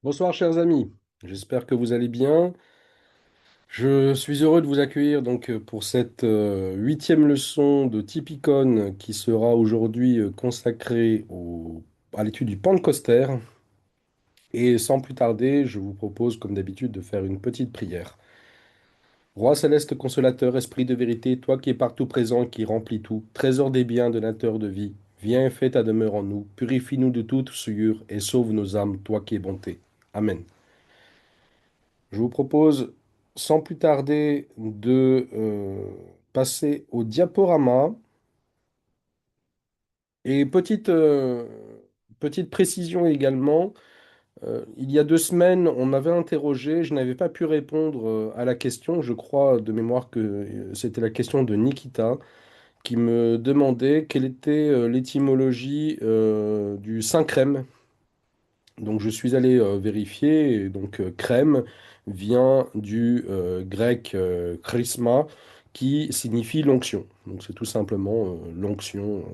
Bonsoir chers amis, j'espère que vous allez bien. Je suis heureux de vous accueillir pour cette huitième leçon de Typicon qui sera aujourd'hui consacrée à l'étude du Pentecostés. Et sans plus tarder, je vous propose comme d'habitude de faire une petite prière. Roi céleste consolateur, esprit de vérité, toi qui es partout présent et qui remplis tout, trésor des biens, donateur de vie, viens et fais ta demeure en nous, purifie-nous de toute souillure et sauve nos âmes, toi qui es bonté. Amen. Je vous propose, sans plus tarder, de passer au diaporama. Et petite précision également, il y a 2 semaines, on m'avait interrogé, je n'avais pas pu répondre à la question, je crois de mémoire que c'était la question de Nikita, qui me demandait quelle était l'étymologie du Saint-Crème. Donc je suis allé vérifier, et donc crème vient du grec chrisma qui signifie l'onction. Donc c'est tout simplement l'onction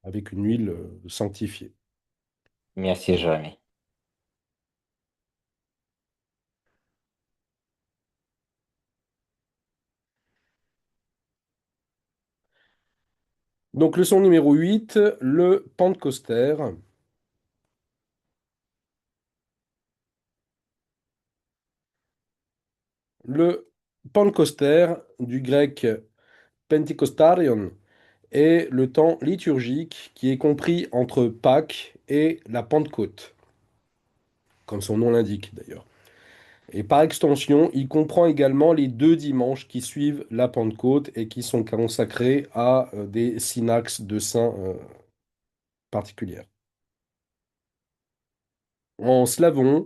avec une huile sanctifiée. Merci, Jérémy. Donc leçon numéro 8, le Pentecostés. Le Pentecostés, du grec Pentekostarion, est le temps liturgique qui est compris entre Pâques et la Pentecôte, comme son nom l'indique d'ailleurs. Et par extension, il comprend également les 2 dimanches qui suivent la Pentecôte et qui sont consacrés à des synaxes de saints particulières. En slavon,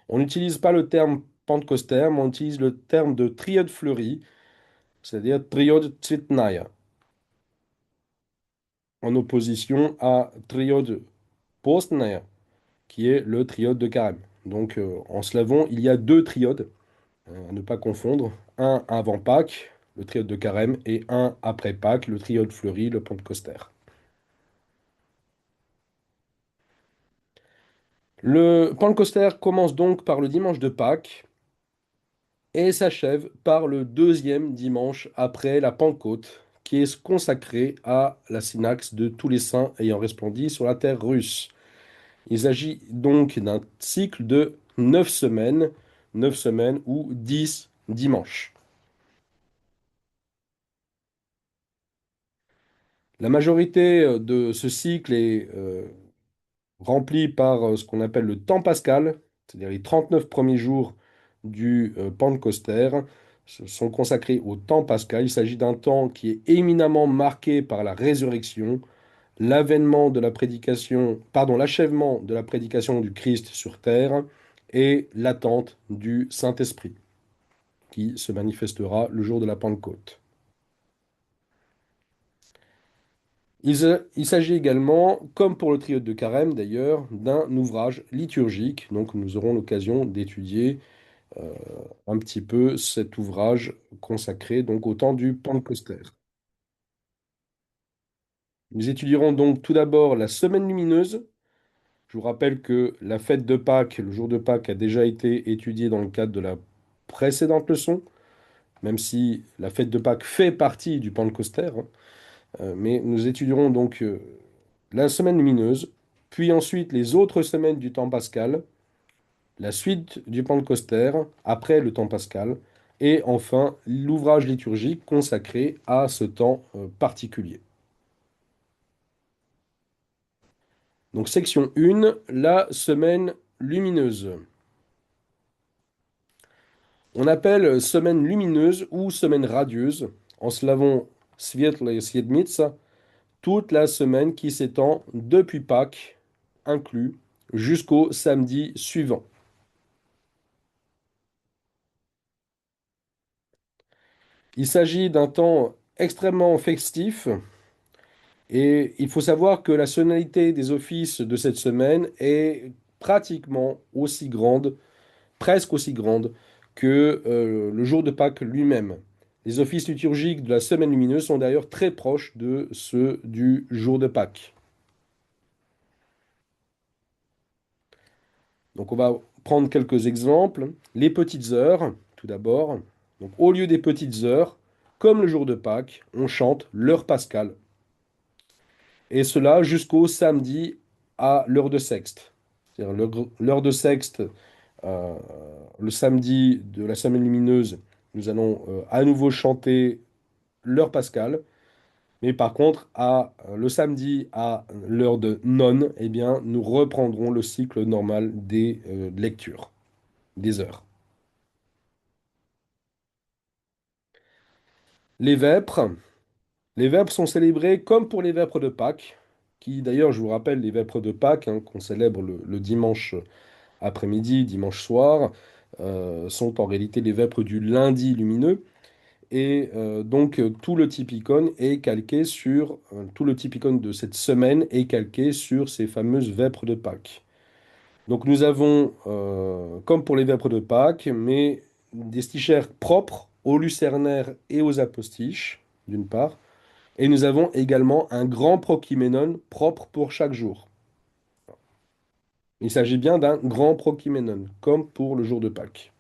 on n'utilise pas le terme pentecostais, mais on utilise le terme de triode fleurie, c'est-à-dire triode tsvitnaïa, en opposition à triode postnaïa, qui est le triode de carême. Donc en slavon, il y a 2 triodes, à ne pas confondre, un avant Pâques, le triode de carême, et un après Pâques, le triode fleuri, le pentecostés. Le pentecostés commence donc par le dimanche de Pâques et s'achève par le 2e dimanche après la Pentecôte, qui est consacré à la synaxe de tous les saints ayant resplendi sur la terre russe. Il s'agit donc d'un cycle de 9 semaines, 9 semaines ou 10 dimanches. La majorité de ce cycle est rempli par ce qu'on appelle le temps pascal, c'est-à-dire les 39 premiers jours du Pentecostés sont consacrés au temps pascal. Il s'agit d'un temps qui est éminemment marqué par la résurrection, l'achèvement de la prédication du Christ sur terre et l'attente du Saint-Esprit qui se manifestera le jour de la Pentecôte. Il s'agit également, comme pour le triode de Carême d'ailleurs, d'un ouvrage liturgique. Donc nous aurons l'occasion d'étudier euh, un petit peu cet ouvrage consacré donc au temps du Pentecostés. Nous étudierons donc tout d'abord la semaine lumineuse. Je vous rappelle que la fête de Pâques, le jour de Pâques, a déjà été étudié dans le cadre de la précédente leçon, même si la fête de Pâques fait partie du Pentecostés, hein. Mais nous étudierons donc la semaine lumineuse, puis ensuite les autres semaines du temps pascal, la suite du Pentecostés après le temps pascal, et enfin l'ouvrage liturgique consacré à ce temps particulier. Donc section 1, la semaine lumineuse. On appelle semaine lumineuse ou semaine radieuse, en slavon Svietla Siedmica, toute la semaine qui s'étend depuis Pâques inclus jusqu'au samedi suivant. Il s'agit d'un temps extrêmement festif et il faut savoir que la solennité des offices de cette semaine est pratiquement aussi grande, presque aussi grande que le jour de Pâques lui-même. Les offices liturgiques de la semaine lumineuse sont d'ailleurs très proches de ceux du jour de Pâques. Donc on va prendre quelques exemples. Les petites heures, tout d'abord. Donc au lieu des petites heures, comme le jour de Pâques, on chante l'heure pascale. Et cela jusqu'au samedi à l'heure de sexte. C'est-à-dire l'heure de sexte, euh, le samedi de la semaine lumineuse, nous allons à nouveau chanter l'heure pascale. Mais par contre, le samedi à l'heure de nonne, eh bien, nous reprendrons le cycle normal des lectures, des heures. Les vêpres. Les vêpres sont célébrés comme pour les vêpres de Pâques, qui d'ailleurs, je vous rappelle, les vêpres de Pâques, hein, qu'on célèbre le dimanche après-midi, dimanche soir, sont en réalité les vêpres du lundi lumineux. Et tout le typicone est calqué sur, tout le typicone de cette semaine est calqué sur ces fameuses vêpres de Pâques. Donc nous avons, comme pour les vêpres de Pâques, mais des stichères propres aux lucernaires et aux apostiches, d'une part. Et nous avons également un grand prokyménon propre pour chaque jour. Il s'agit bien d'un grand prokyménon, comme pour le jour de Pâques.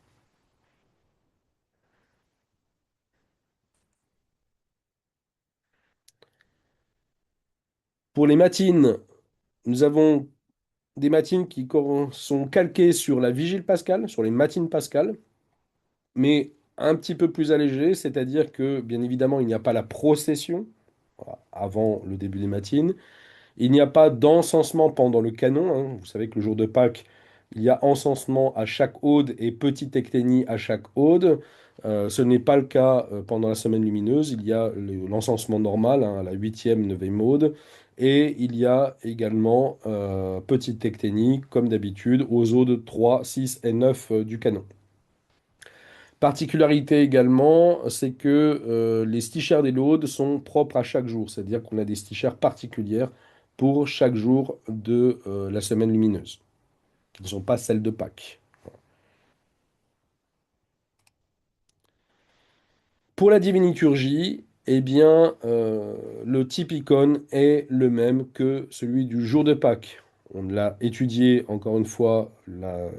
Pour les matines, nous avons des matines qui sont calquées sur la vigile pascale, sur les matines pascales, mais un petit peu plus allégées, c'est-à-dire que, bien évidemment, il n'y a pas la procession voilà, avant le début des matines. Il n'y a pas d'encensement pendant le canon, hein. Vous savez que le jour de Pâques, il y a encensement à chaque aude et petite ecténie à chaque aude. Ce n'est pas le cas pendant la semaine lumineuse. Il y a l'encensement normal hein, à la huitième, neuvième aude. Et il y a également petite ecténie, comme d'habitude, aux audes 3, 6 et 9 du canon. Particularité également, c'est que les stichères des laudes sont propres à chaque jour, c'est-à-dire qu'on a des stichères particulières pour chaque jour de la semaine lumineuse, qui ne sont pas celles de Pâques. Pour la diviniturgie, eh bien, le typicone est le même que celui du jour de Pâques. On l'a étudié encore une fois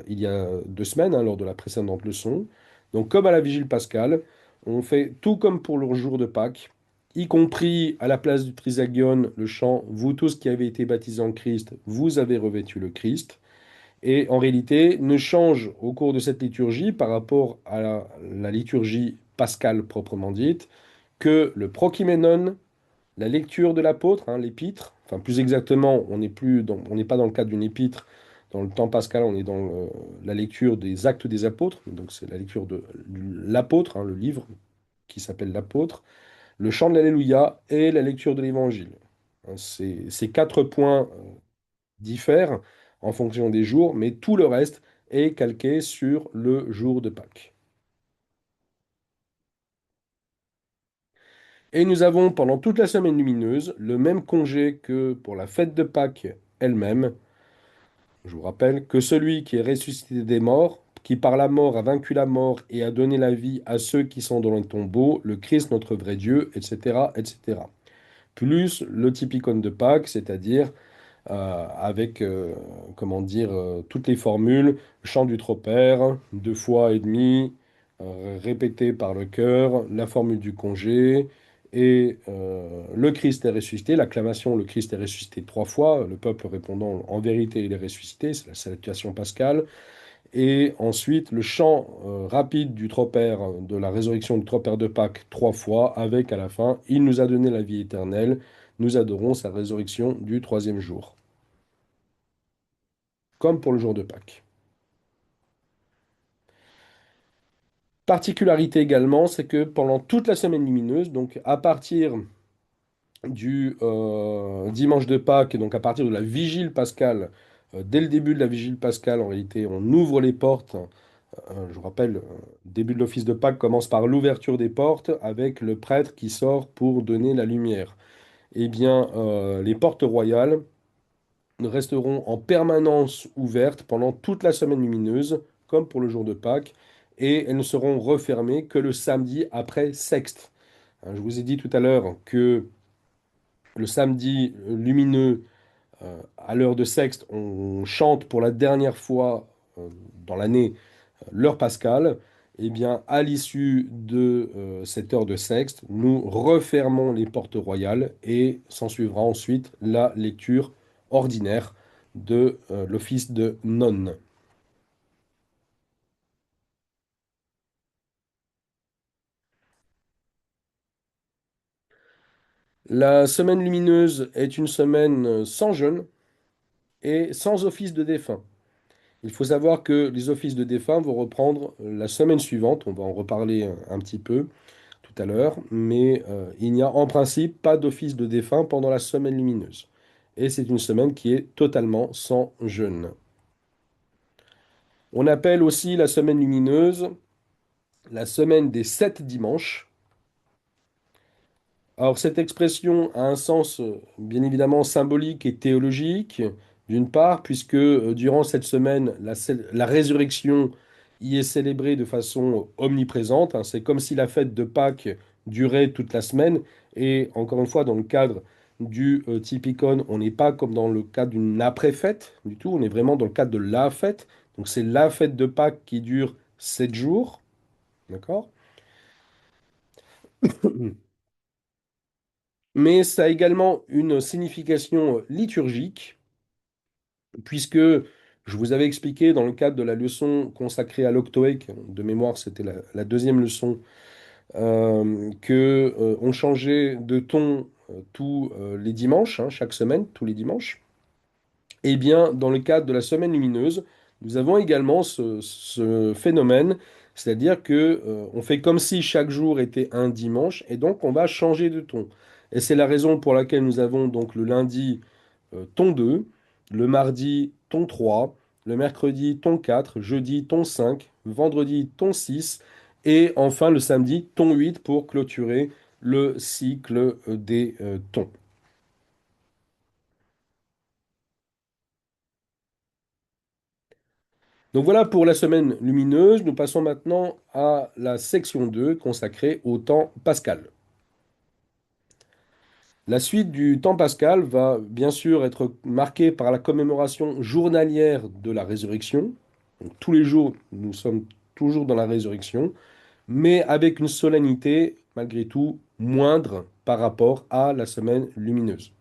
il y a 2 semaines, hein, lors de la précédente leçon. Donc, comme à la vigile pascale, on fait tout comme pour le jour de Pâques, y compris à la place du trisagion, le chant Vous tous qui avez été baptisés en Christ, vous avez revêtu le Christ et en réalité ne change au cours de cette liturgie par rapport à la liturgie pascale proprement dite que le prokyménon, la lecture de l'apôtre, hein, l'épître, enfin plus exactement, on n'est pas dans le cadre d'une épître, dans le temps pascal, on est dans la lecture des actes des apôtres, donc c'est la lecture de l'apôtre, hein, le livre qui s'appelle l'apôtre, le chant de l'Alléluia et la lecture de l'Évangile. Hein, ces 4 points diffèrent en fonction des jours, mais tout le reste est calqué sur le jour de Pâques. Et nous avons pendant toute la semaine lumineuse le même congé que pour la fête de Pâques elle-même. Je vous rappelle que celui qui est ressuscité des morts, qui par la mort a vaincu la mort et a donné la vie à ceux qui sont dans le tombeau, le Christ notre vrai Dieu, etc., etc. Plus le typicone de Pâques, c'est-à-dire avec, comment dire, toutes les formules, chant du tropère, 2 fois et demi, répété par le chœur, la formule du congé, et le Christ est ressuscité, l'acclamation, le Christ est ressuscité 3 fois, le peuple répondant en vérité, il est ressuscité, c'est la salutation pascale, et ensuite le chant rapide du tropère, de la résurrection du tropère de Pâques 3 fois, avec à la fin, il nous a donné la vie éternelle, nous adorons sa résurrection du troisième jour comme pour le jour de Pâques. Particularité également, c'est que pendant toute la semaine lumineuse, donc à partir du dimanche de Pâques, et donc à partir de la vigile pascale, dès le début de la vigile pascale, en réalité, on ouvre les portes. Je vous rappelle, le début de l'office de Pâques commence par l'ouverture des portes avec le prêtre qui sort pour donner la lumière. Eh bien, les portes royales resteront en permanence ouvertes pendant toute la semaine lumineuse, comme pour le jour de Pâques, et elles ne seront refermées que le samedi après Sexte. Hein, je vous ai dit tout à l'heure que le samedi lumineux, à l'heure de Sexte, on chante pour la dernière fois dans l'année l'heure pascale, eh bien, à l'issue de cette heure de sexte, nous refermons les portes royales et s'en suivra ensuite la lecture ordinaire de l'office de nonne. La semaine lumineuse est une semaine sans jeûne et sans office de défunt. Il faut savoir que les offices de défunt vont reprendre la semaine suivante. On va en reparler un petit peu tout à l'heure, mais il n'y a en principe pas d'office de défunt pendant la semaine lumineuse. Et c'est une semaine qui est totalement sans jeûne. On appelle aussi la semaine lumineuse la semaine des 7 dimanches. Alors cette expression a un sens bien évidemment symbolique et théologique, d'une part, puisque durant cette semaine, la résurrection y est célébrée de façon omniprésente, hein. C'est comme si la fête de Pâques durait toute la semaine. Et encore une fois, dans le cadre du Typicon, on n'est pas comme dans le cadre d'une après-fête du tout, on est vraiment dans le cadre de la fête. Donc c'est la fête de Pâques qui dure 7 jours, d'accord? Mais ça a également une signification liturgique, puisque je vous avais expliqué dans le cadre de la leçon consacrée à l'Octoèque, de mémoire c'était la deuxième leçon, que on changeait de ton tous les dimanches, hein, chaque semaine, tous les dimanches. Eh bien, dans le cadre de la semaine lumineuse, nous avons également ce phénomène, c'est-à-dire que on fait comme si chaque jour était un dimanche, et donc on va changer de ton. Et c'est la raison pour laquelle nous avons donc le lundi ton 2, le mardi ton 3, le mercredi ton 4, jeudi ton 5, vendredi ton 6, et enfin le samedi ton 8 pour clôturer le cycle des tons. Donc voilà pour la semaine lumineuse. Nous passons maintenant à la section 2 consacrée au temps pascal. La suite du temps pascal va bien sûr être marquée par la commémoration journalière de la résurrection. Donc, tous les jours, nous sommes toujours dans la résurrection, mais avec une solennité malgré tout moindre par rapport à la semaine lumineuse.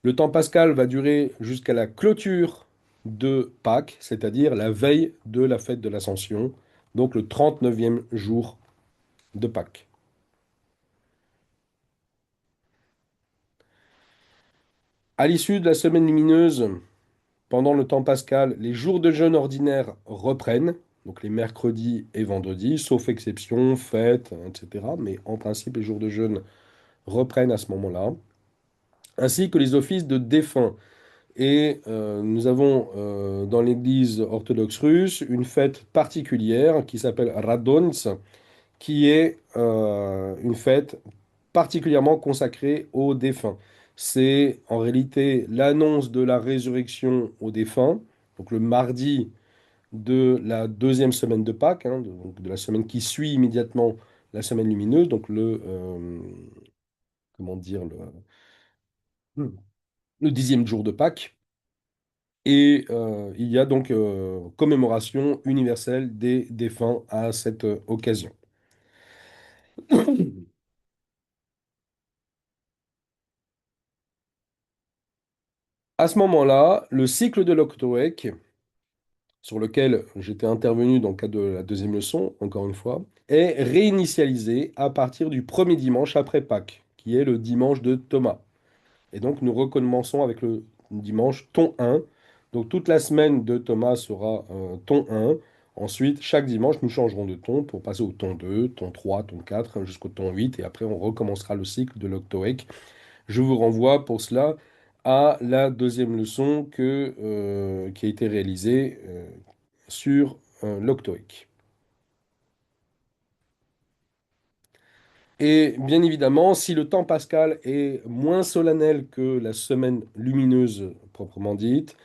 Le temps pascal va durer jusqu'à la clôture de Pâques, c'est-à-dire la veille de la fête de l'Ascension, donc le 39e jour de Pâques. À l'issue de la semaine lumineuse, pendant le temps pascal, les jours de jeûne ordinaires reprennent, donc les mercredis et vendredis, sauf exception, fêtes, etc. Mais en principe, les jours de jeûne reprennent à ce moment-là, ainsi que les offices de défunts. Et nous avons dans l'Église orthodoxe russe une fête particulière qui s'appelle Radons, qui est une fête particulièrement consacrée aux défunts. C'est en réalité l'annonce de la résurrection aux défunts, donc le mardi de la deuxième semaine de Pâques, hein, donc de la semaine qui suit immédiatement la semaine lumineuse, donc comment dire, le 10e jour de Pâques. Et il y a donc commémoration universelle des défunts à cette occasion. À ce moment-là, le cycle de l'Octoèque, sur lequel j'étais intervenu dans le cadre de la deuxième leçon, encore une fois, est réinitialisé à partir du premier dimanche après Pâques, qui est le dimanche de Thomas. Et donc nous recommençons avec le dimanche ton 1. Donc toute la semaine de Thomas sera ton 1. Ensuite, chaque dimanche, nous changerons de ton pour passer au ton 2, ton 3, ton 4, jusqu'au ton 8. Et après, on recommencera le cycle de l'octoèque. Je vous renvoie pour cela à la deuxième leçon qui a été réalisée sur l'octoèque. Et bien évidemment, si le temps pascal est moins solennel que la semaine lumineuse proprement dite,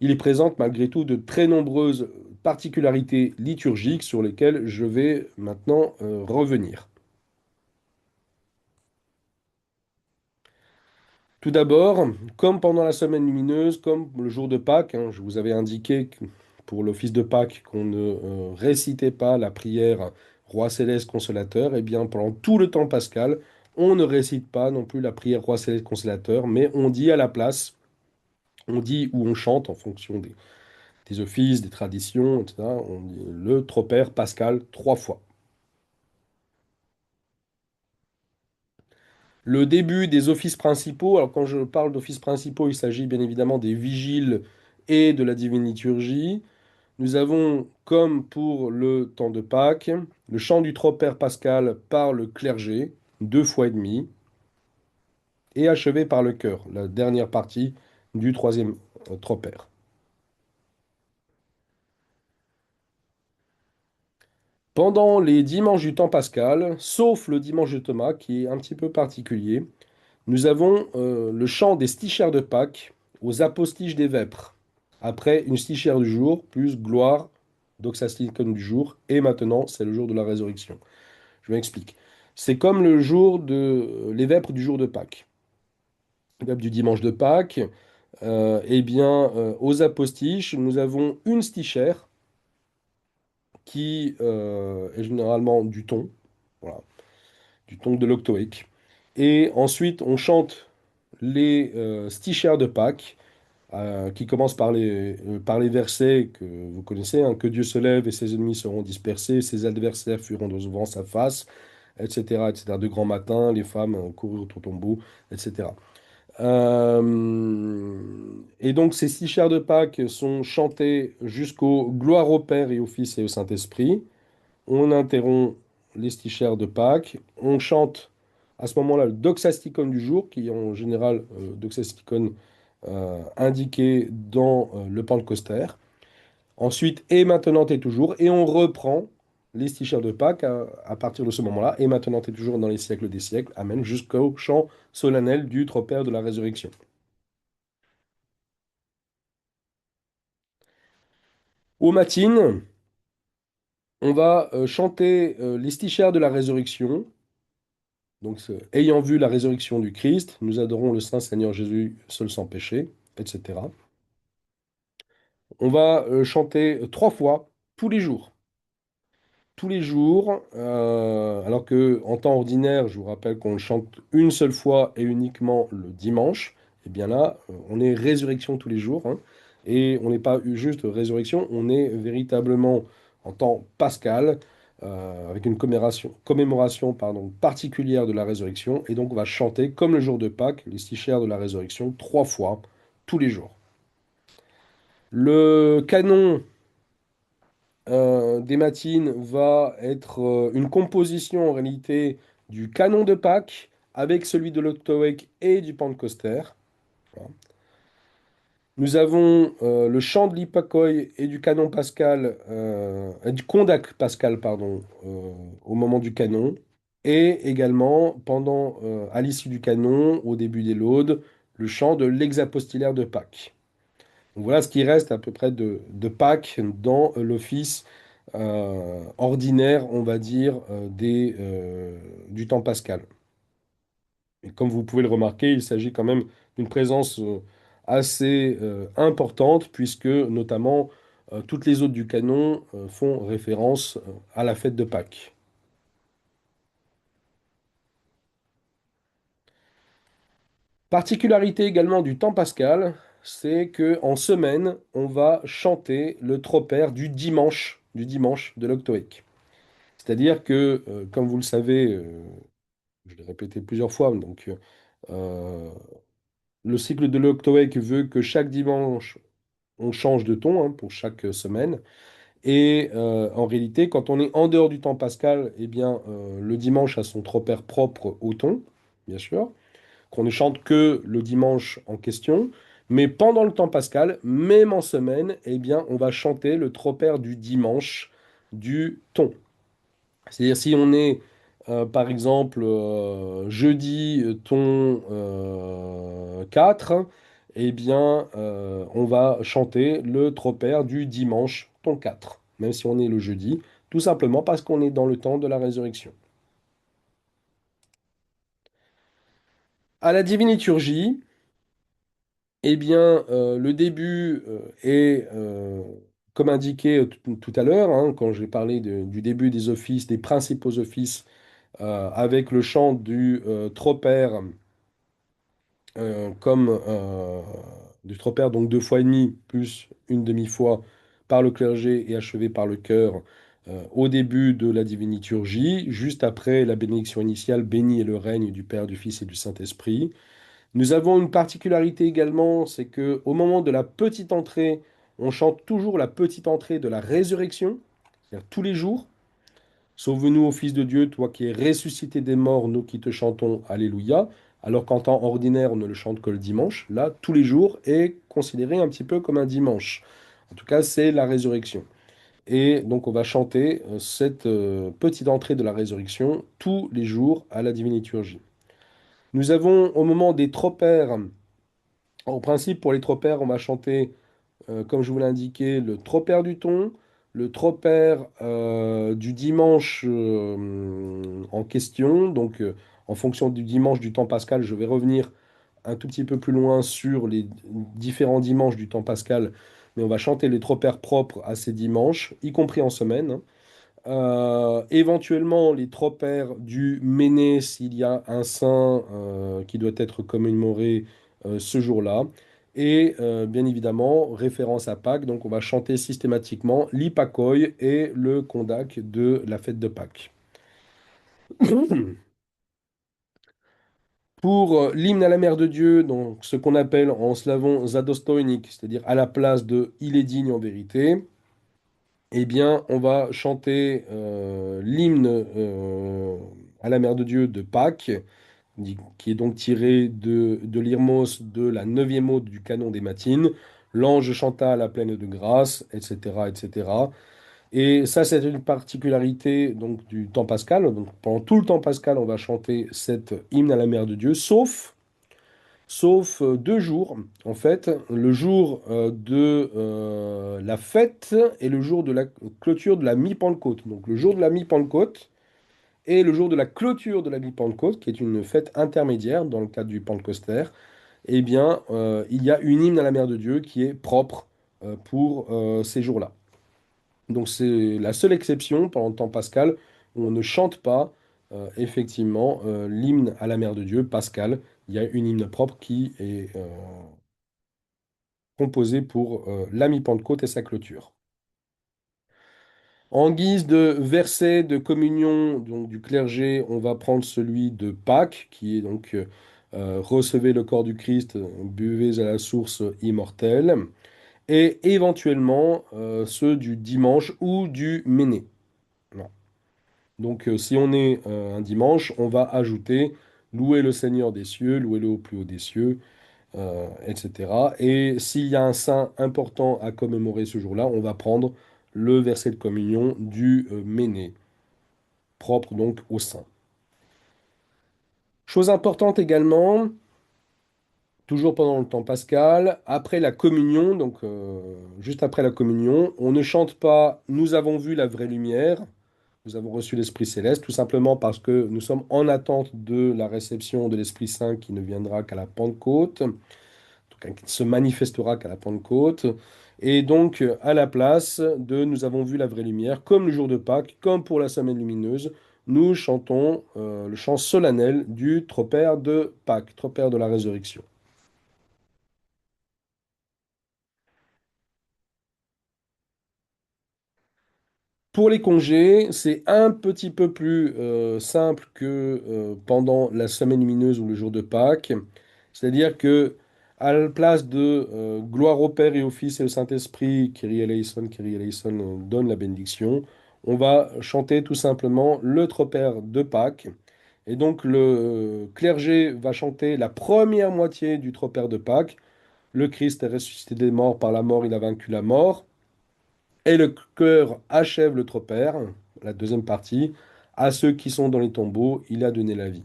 il présente malgré tout de très nombreuses particularités liturgiques sur lesquelles je vais maintenant revenir. Tout d'abord, comme pendant la semaine lumineuse, comme le jour de Pâques, hein, je vous avais indiqué pour l'office de Pâques qu'on ne récitait pas la prière Roi céleste consolateur, et bien pendant tout le temps pascal, on ne récite pas non plus la prière Roi céleste consolateur, mais on dit à la place, on dit ou on chante en fonction des offices, des traditions, etc. On dit le tropère pascal 3 fois. Le début des offices principaux, alors quand je parle d'offices principaux, il s'agit bien évidemment des vigiles et de la divine liturgie. Nous avons, comme pour le temps de Pâques, le chant du tropère pascal par le clergé, 2 fois et demi, et achevé par le chœur, la dernière partie du troisième tropère. Pendant les dimanches du temps pascal, sauf le dimanche de Thomas, qui est un petit peu particulier, nous avons le chant des stichères de Pâques aux apostiches des vêpres. Après une stichère du jour, plus gloire, doxasticon du jour, et maintenant c'est le jour de la résurrection. Je m'explique. C'est comme le jour de les vêpres du jour de Pâques. Les vêpres du dimanche de Pâques, eh bien, aux apostiches, nous avons une stichère qui est généralement du thon, voilà, du thon de l'octoèque. Et ensuite, on chante les stichères de Pâques, qui commencent par les versets que vous connaissez, hein, que Dieu se lève et ses ennemis seront dispersés, ses adversaires fuiront devant sa face, etc., etc. De grand matin, les femmes coururent au tombeau, etc. Et donc ces 6 chars de Pâques sont chantés jusqu'au Gloire au Père et au Fils et au Saint-Esprit. On interrompt les 6 chars de Pâques. On chante à ce moment-là le Doxasticon du jour, qui est en général Doxasticon indiqué dans le Pentecostère. Ensuite, et maintenant et toujours, et on reprend les 6 chars de Pâques à partir de ce moment-là, et maintenant et toujours dans les siècles des siècles, Amen, jusqu'au chant solennel du tropère de la résurrection. Au matin, on va chanter les 6 chars de la résurrection. Donc, ayant vu la résurrection du Christ, nous adorons le Saint Seigneur Jésus, seul sans péché, etc. On va chanter 3 fois tous les jours. Tous les jours, alors que en temps ordinaire, je vous rappelle qu'on le chante une seule fois et uniquement le dimanche, et bien là, on est résurrection tous les jours, hein, et on n'est pas juste résurrection, on est véritablement en temps pascal, avec une commémoration pardon, particulière de la résurrection, et donc on va chanter comme le jour de Pâques, les 6 chers de la résurrection, 3 fois tous les jours. Le canon des matines va être une composition en réalité du canon de Pâques avec celui de l'Octoèque et du Pentecostère. Voilà. Nous avons le chant de l'Hypakoi et du canon pascal, et du condac pascal, pardon, au moment du canon. Et également, à l'issue du canon, au début des laudes, le chant de l'exapostillaire de Pâques. Donc voilà ce qui reste à peu près de Pâques dans l'office ordinaire, on va dire, du temps pascal. Et comme vous pouvez le remarquer, il s'agit quand même d'une présence assez importante, puisque notamment toutes les autres du canon font référence à la fête de Pâques. Particularité également du temps pascal, c'est que en semaine, on va chanter le tropère du dimanche de l'Octoèque. C'est-à-dire que, comme vous le savez, je l'ai répété plusieurs fois, donc euh, le cycle de l'Octoèque veut que chaque dimanche, on change de ton, hein, pour chaque semaine. Et en réalité, quand on est en dehors du temps pascal, eh bien, le dimanche a son tropère propre au ton, bien sûr, qu'on ne chante que le dimanche en question. Mais pendant le temps pascal, même en semaine, eh bien, on va chanter le tropère du dimanche du ton. C'est-à-dire si on est, par exemple, jeudi, ton 4, eh bien, on va chanter le tropère du dimanche, ton 4, même si on est le jeudi, tout simplement parce qu'on est dans le temps de la résurrection. À la divine liturgie, Eh bien, le début est, comme indiqué tout à l'heure, hein, quand j'ai parlé du début des offices, des principaux offices, avec le chant du tropère, comme du tropère, donc deux fois et demi, plus une demi-fois par le clergé et achevé par le chœur, au début de la divine liturgie, juste après la bénédiction initiale, béni est le règne du Père, du Fils et du Saint-Esprit. Nous avons une particularité également, c'est que au moment de la petite entrée, on chante toujours la petite entrée de la résurrection, c'est-à-dire tous les jours. Sauve-nous, ô Fils de Dieu, toi qui es ressuscité des morts, nous qui te chantons Alléluia. Alors qu'en temps ordinaire, on ne le chante que le dimanche. Là, tous les jours est considéré un petit peu comme un dimanche. En tout cas, c'est la résurrection. Et donc, on va chanter cette petite entrée de la résurrection tous les jours à la divine liturgie. Nous avons au moment des tropères, en principe, pour les tropères, on va chanter, comme je vous l'ai indiqué, le tropère du thon, le tropère du dimanche en question. Donc, en fonction du dimanche du temps pascal, je vais revenir un tout petit peu plus loin sur les différents dimanches du temps pascal. Mais on va chanter les tropères propres à ces dimanches, y compris en semaine, hein. Éventuellement, les tropères du Méné, s'il y a un saint qui doit être commémoré ce jour-là. Et bien évidemment, référence à Pâques, donc on va chanter systématiquement l'Hypakoi et le Kondak de la fête de Pâques. Pour l'hymne à la mère de Dieu, donc ce qu'on appelle en slavon Zadostojnik, c'est-à-dire à la place de Il est digne en vérité, eh bien, on va chanter l'hymne à la Mère de Dieu de Pâques, qui est donc tiré de l'Irmos de la neuvième ode du canon des Matines. L'ange chanta à la pleine de grâce, etc., etc. Et ça, c'est une particularité donc du temps pascal. Donc, pendant tout le temps pascal, on va chanter cet hymne à la Mère de Dieu, sauf deux jours, en fait, le jour de la fête et le jour de la clôture de la mi-Pentecôte. Donc le jour de la mi-Pentecôte et le jour de la clôture de la mi-Pentecôte, qui est une fête intermédiaire dans le cadre du Pentecostère, eh bien, il y a une hymne à la Mère de Dieu qui est propre pour ces jours-là. Donc c'est la seule exception pendant le temps pascal où on ne chante pas effectivement l'hymne à la Mère de Dieu, pascal. Il y a une hymne propre qui est composée pour la mi-Pentecôte et sa clôture. En guise de verset de communion donc, du clergé, on va prendre celui de Pâques, qui est donc recevez le corps du Christ, buvez à la source immortelle, et éventuellement ceux du dimanche ou du Méné. Voilà. Donc, si on est un dimanche, on va ajouter louer le Seigneur des cieux, louer le au plus haut des cieux, etc. Et s'il y a un saint important à commémorer ce jour-là, on va prendre le verset de communion du Méné, propre donc au saint. Chose importante également, toujours pendant le temps pascal, après la communion, donc juste après la communion, on ne chante pas «Nous avons vu la vraie lumière». Nous avons reçu l'Esprit céleste, tout simplement parce que nous sommes en attente de la réception de l'Esprit Saint qui ne viendra qu'à la Pentecôte, donc qui ne se manifestera qu'à la Pentecôte. Et donc, à la place de Nous avons vu la vraie lumière, comme le jour de Pâques, comme pour la semaine lumineuse, nous chantons le chant solennel du tropère de Pâques, tropère de la résurrection. Pour les congés, c'est un petit peu plus simple que pendant la semaine lumineuse ou le jour de Pâques. C'est-à-dire que à la place de gloire au Père et au Fils et au Saint-Esprit, Kyrie eleison, donne la bénédiction, on va chanter tout simplement le tropère de Pâques. Et donc le clergé va chanter la première moitié du tropère de Pâques. Le Christ est ressuscité des morts, par la mort il a vaincu la mort. Et le chœur achève le tropère, la deuxième partie. À ceux qui sont dans les tombeaux, il a donné la vie.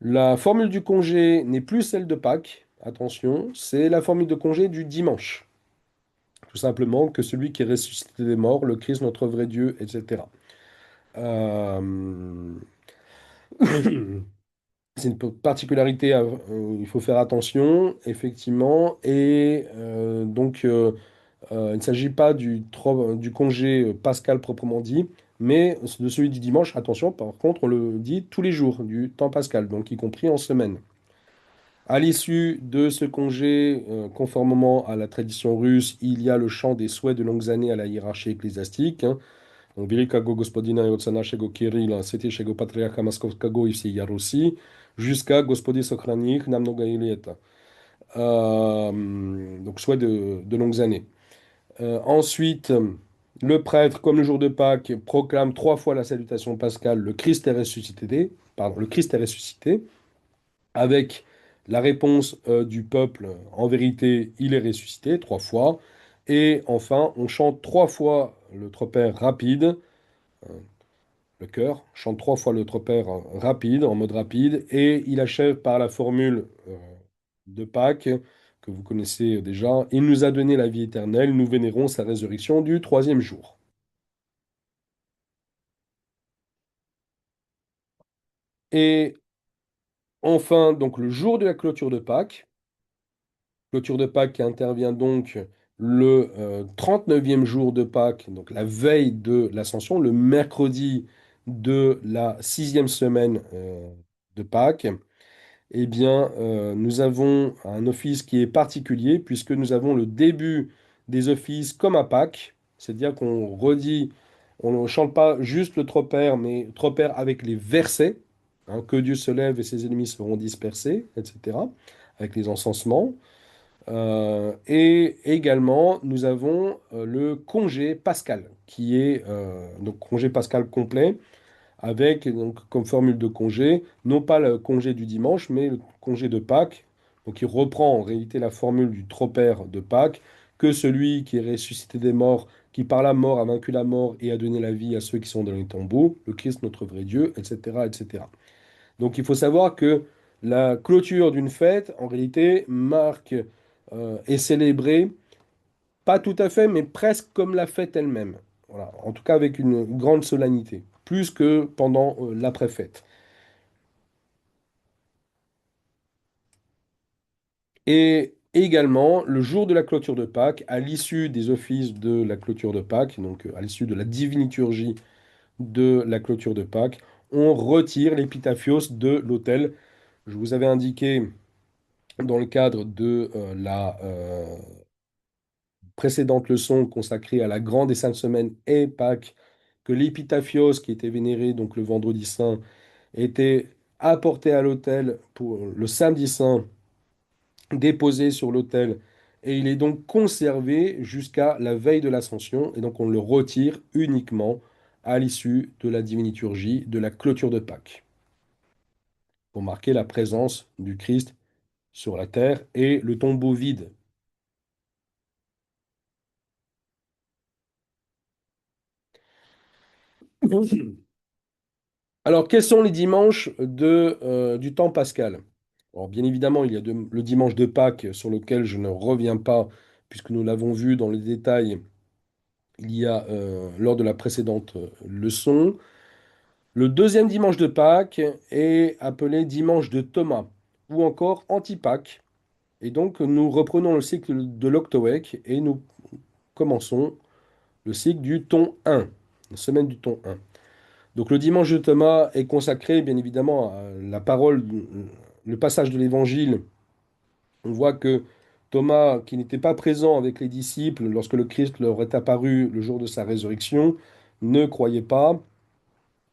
La formule du congé n'est plus celle de Pâques, attention, c'est la formule de congé du dimanche. Tout simplement que celui qui est ressuscité des morts, le Christ, notre vrai Dieu, etc. Euh, C'est une particularité, il faut faire attention, effectivement. Et il ne s'agit pas du congé pascal proprement dit, mais de celui du dimanche. Attention, par contre, on le dit tous les jours du temps pascal, donc y compris en semaine. À l'issue de ce congé, conformément à la tradition russe, il y a le chant des souhaits de longues années à la hiérarchie ecclésiastique, hein. Donc, Великого Господина и Отца нашего Кирилла, Святейшего Патриарха Московского и всей Руси, jusqu'à Господи сохрани их на многое лето. Donc, souhait de longues années. Ensuite, le prêtre, comme le jour de Pâques, proclame trois fois la salutation pascale, le Christ est ressuscité, pardon, le Christ est ressuscité, avec la réponse du peuple, en vérité, il est ressuscité, trois fois. Et enfin, on chante trois fois le tropère rapide, le chœur chante trois fois le tropère rapide, en mode rapide, et il achève par la formule de Pâques, que vous connaissez déjà. Il nous a donné la vie éternelle, nous vénérons sa résurrection du troisième jour. Et enfin, donc le jour de la clôture de Pâques qui intervient donc le 39e jour de Pâques, donc la veille de l'Ascension, le mercredi de la sixième semaine de Pâques. Eh bien, nous avons un office qui est particulier puisque nous avons le début des offices comme à Pâques, c'est-à-dire qu'on redit, on ne chante pas juste le tropère, mais tropère avec les versets, hein, que Dieu se lève et ses ennemis seront dispersés, etc., avec les encensements. Et également, nous avons le congé pascal, qui est donc congé pascal complet avec donc, comme formule de congé, non pas le congé du dimanche, mais le congé de Pâques. Donc il reprend en réalité la formule du tropère de Pâques, que celui qui est ressuscité des morts, qui par la mort a vaincu la mort et a donné la vie à ceux qui sont dans les tombeaux, le Christ notre vrai Dieu, etc., etc. Donc il faut savoir que la clôture d'une fête, en réalité, marque et célébrée, pas tout à fait, mais presque comme la fête elle-même. Voilà. En tout cas avec une grande solennité, plus que pendant l'après-fête. Et également, le jour de la clôture de Pâques, à l'issue des offices de la clôture de Pâques, donc à l'issue de la diviniturgie de la clôture de Pâques, on retire l'épitaphios de l'autel. Je vous avais indiqué dans le cadre de la précédente leçon consacrée à la grande et sainte semaine et Pâques que l'épitaphios qui était vénéré donc le vendredi saint était apporté à l'autel pour le samedi saint, déposé sur l'autel, et il est donc conservé jusqu'à la veille de l'Ascension, et donc on le retire uniquement à l'issue de la diviniturgie, de la clôture de Pâques, pour marquer la présence du Christ sur la terre et le tombeau vide. Alors, quels sont les dimanches du temps pascal? Alors, bien évidemment, il y a le dimanche de Pâques sur lequel je ne reviens pas, puisque nous l'avons vu dans les détails il y a lors de la précédente leçon. Le deuxième dimanche de Pâques est appelé dimanche de Thomas, ou encore Antipâques. Et donc, nous reprenons le cycle de l'Octoèque et nous commençons le cycle du ton 1, la semaine du ton 1. Donc le dimanche de Thomas est consacré bien évidemment à la parole, le passage de l'Évangile. On voit que Thomas, qui n'était pas présent avec les disciples lorsque le Christ leur est apparu le jour de sa résurrection, ne croyait pas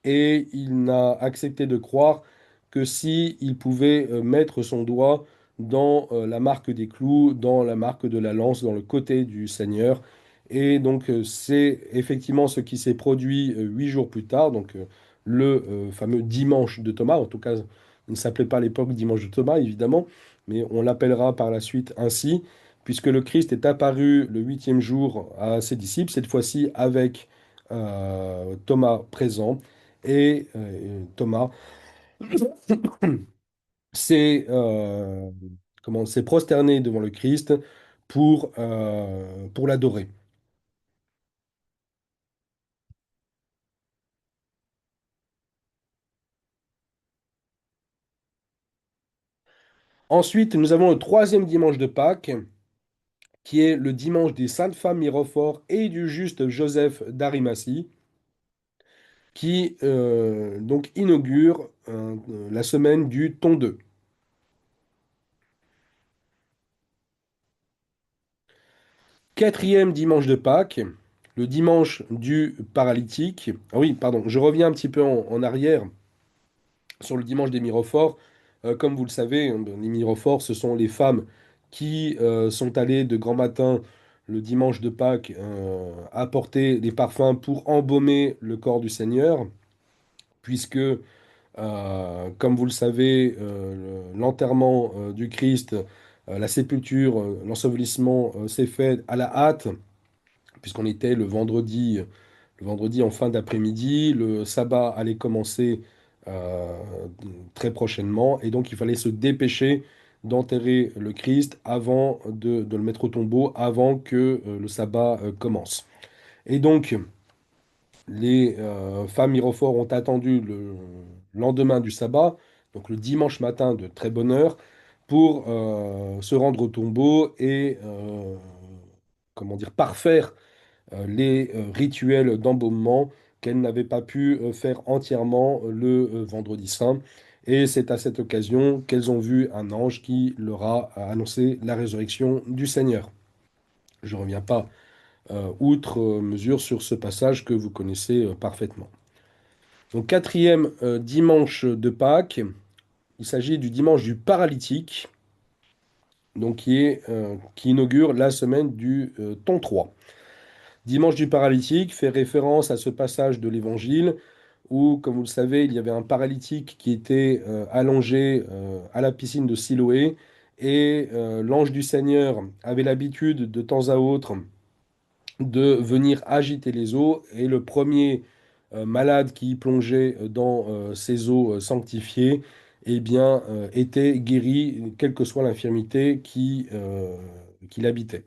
et il n'a accepté de croire que si il pouvait mettre son doigt dans la marque des clous, dans la marque de la lance, dans le côté du Seigneur. Et donc c'est effectivement ce qui s'est produit 8 jours plus tard, donc le fameux dimanche de Thomas. En tout cas, il ne s'appelait pas à l'époque dimanche de Thomas, évidemment, mais on l'appellera par la suite ainsi, puisque le Christ est apparu le huitième jour à ses disciples, cette fois-ci avec Thomas présent. Et Thomas s'est s'est prosterné devant le Christ pour l'adorer. Ensuite, nous avons le troisième dimanche de Pâques, qui est le dimanche des Saintes Femmes Mirophore et du juste Joseph d'Arimathie, qui donc inaugure la semaine du Thon 2. Quatrième dimanche de Pâques, le dimanche du paralytique. Ah oui, pardon, je reviens un petit peu en arrière sur le dimanche des Mirophores. Comme vous le savez, hein, les Mirophores, ce sont les femmes qui sont allées de grand matin le dimanche de Pâques apporter des parfums pour embaumer le corps du Seigneur, puisque, comme vous le savez, l'enterrement du Christ, la sépulture, l'ensevelissement s'est fait à la hâte, puisqu'on était le vendredi en fin d'après-midi. Le sabbat allait commencer euh, très prochainement, et donc il fallait se dépêcher d'enterrer le Christ avant de le mettre au tombeau, avant que le sabbat commence. Et donc, les femmes mirophores ont attendu le lendemain du sabbat, donc le dimanche matin de très bonne heure, pour se rendre au tombeau et, comment dire, parfaire les rituels d'embaumement qu'elles n'avaient pas pu faire entièrement le vendredi saint. Et c'est à cette occasion qu'elles ont vu un ange qui leur a annoncé la résurrection du Seigneur. Je ne reviens pas outre mesure sur ce passage que vous connaissez parfaitement. Donc, quatrième dimanche de Pâques, il s'agit du dimanche du paralytique, donc qui inaugure la semaine du Thon 3. Dimanche du paralytique fait référence à ce passage de l'Évangile où, comme vous le savez, il y avait un paralytique qui était allongé à la piscine de Siloé, et l'ange du Seigneur avait l'habitude de temps à autre de venir agiter les eaux, et le premier malade qui y plongeait dans ces eaux sanctifiées, eh bien, était guéri, quelle que soit l'infirmité qui l'habitait.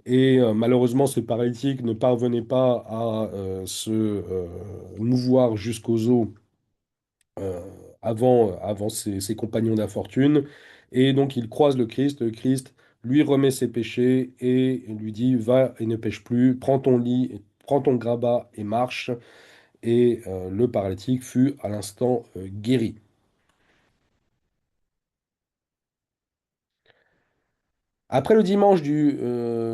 Et malheureusement, ce paralytique ne parvenait pas à se mouvoir jusqu'aux eaux euh, avant ses compagnons d'infortune. Et donc il croise le Christ. Le Christ lui remet ses péchés et lui dit, va et ne pêche plus, prends ton lit, prends ton grabat et marche. Et le paralytique fut à l'instant guéri. Après le dimanche du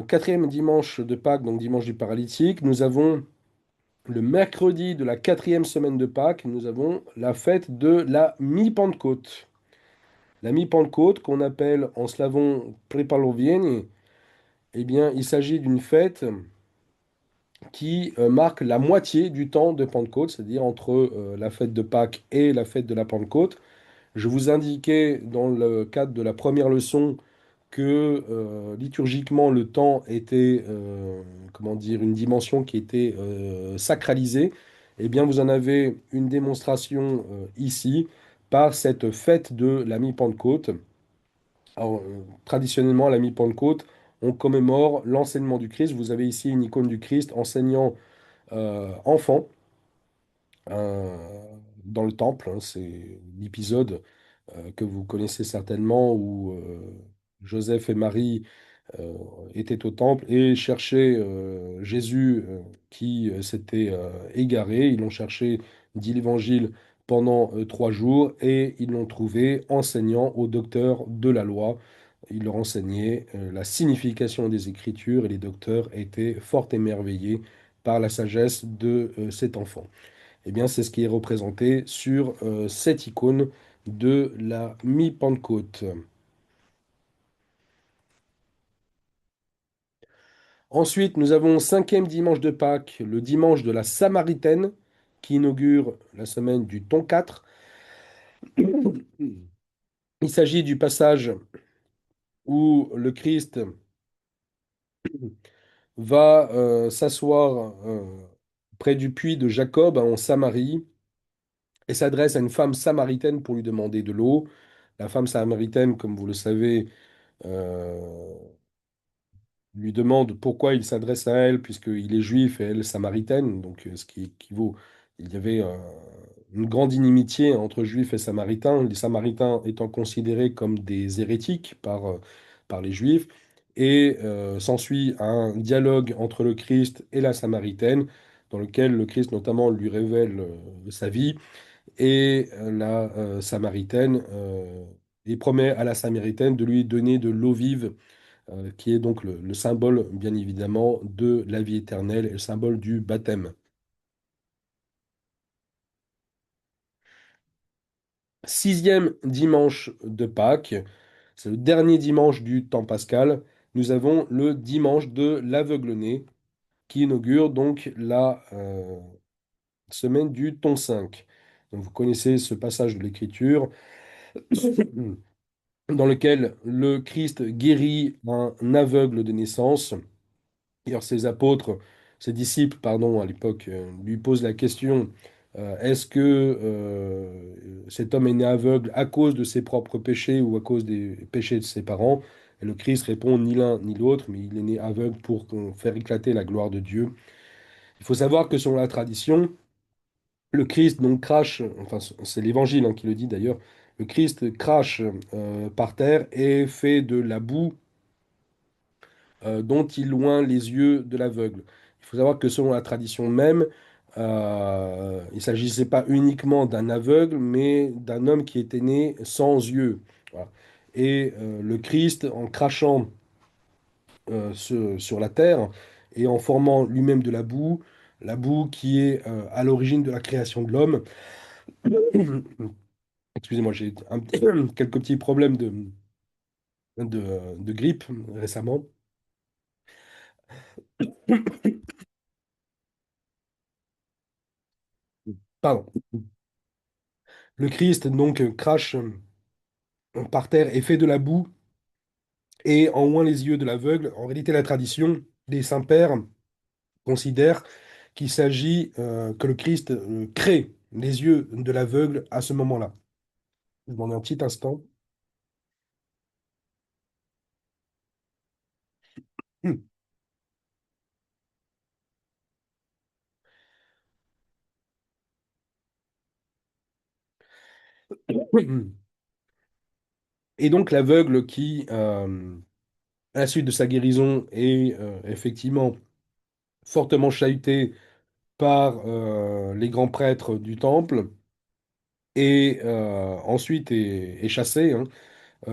quatrième dimanche de Pâques, donc dimanche du paralytique, nous avons le mercredi de la quatrième semaine de Pâques, nous avons la fête de la mi-Pentecôte. La mi-Pentecôte, qu'on appelle en slavon Prepalovienie, eh bien, il s'agit d'une fête qui marque la moitié du temps de Pentecôte, c'est-à-dire entre la fête de Pâques et la fête de la Pentecôte. Je vous indiquais dans le cadre de la première leçon que liturgiquement le temps était, comment dire, une dimension qui était sacralisée. Eh bien, vous en avez une démonstration ici par cette fête de la mi-Pentecôte. Alors, traditionnellement, à la mi-Pentecôte, on commémore l'enseignement du Christ. Vous avez ici une icône du Christ enseignant enfant euh, dans le temple, hein. C'est l'épisode que vous connaissez certainement où Joseph et Marie euh, étaient au temple et cherchaient Jésus qui s'était égaré. Ils l'ont cherché, dit l'Évangile, pendant 3 jours, et ils l'ont trouvé enseignant aux docteurs de la loi. Il leur enseignait la signification des Écritures, et les docteurs étaient fort émerveillés par la sagesse de cet enfant. Eh bien, c'est ce qui est représenté sur cette icône de la mi-Pentecôte. Ensuite, nous avons cinquième dimanche de Pâques, le dimanche de la Samaritaine, qui inaugure la semaine du Thon 4. Il s'agit du passage où le Christ va s'asseoir près du puits de Jacob, hein, en Samarie, et s'adresse à une femme samaritaine pour lui demander de l'eau. La femme samaritaine, comme vous le savez, euh, lui demande pourquoi il s'adresse à elle, puisqu'il est juif et elle samaritaine, donc ce qui équivaut, il y avait une grande inimitié entre Juifs et Samaritains, les Samaritains étant considérés comme des hérétiques par les Juifs, et s'ensuit un dialogue entre le Christ et la Samaritaine, dans lequel le Christ notamment lui révèle sa vie, et la Samaritaine, il promet à la Samaritaine de lui donner de l'eau vive, qui est donc le symbole, bien évidemment, de la vie éternelle et le symbole du baptême. Sixième dimanche de Pâques, c'est le dernier dimanche du temps pascal. Nous avons le dimanche de l'aveugle-né qui inaugure donc la semaine du Ton 5. Donc, vous connaissez ce passage de l'Écriture dans lequel le Christ guérit un aveugle de naissance. D'ailleurs, ses disciples, pardon, à l'époque, lui posent la question, est-ce que cet homme est né aveugle à cause de ses propres péchés ou à cause des péchés de ses parents? Et le Christ répond ni l'un ni l'autre, mais il est né aveugle pour faire éclater la gloire de Dieu. Il faut savoir que selon la tradition, le Christ donc crache, enfin c'est l'Évangile hein, qui le dit d'ailleurs, le Christ crache par terre et fait de la boue dont il loin les yeux de l'aveugle. Il faut savoir que selon la tradition même, il ne s'agissait pas uniquement d'un aveugle, mais d'un homme qui était né sans yeux. Voilà. Et le Christ, en crachant sur la terre et en formant lui-même de la boue qui est à l'origine de la création de l'homme. Excusez-moi, j'ai quelques petits problèmes de grippe récemment. Pardon. Le Christ donc crache par terre et fait de la boue et en loin les yeux de l'aveugle. En réalité, la tradition des saints-pères considère qu'il s'agit que le Christ crée les yeux de l'aveugle à ce moment-là. Je vous demande un petit instant. Et donc l'aveugle qui, à la suite de sa guérison, est effectivement fortement chahuté par les grands prêtres du temple et ensuite est chassé hein,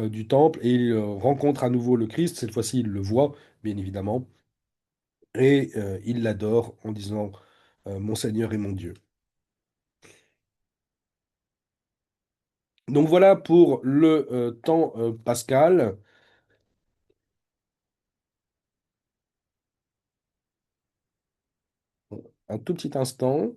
du temple et il rencontre à nouveau le Christ. Cette fois-ci, il le voit, bien évidemment, et il l'adore en disant Mon Seigneur et mon Dieu. Donc voilà pour le temps pascal. Un tout petit instant.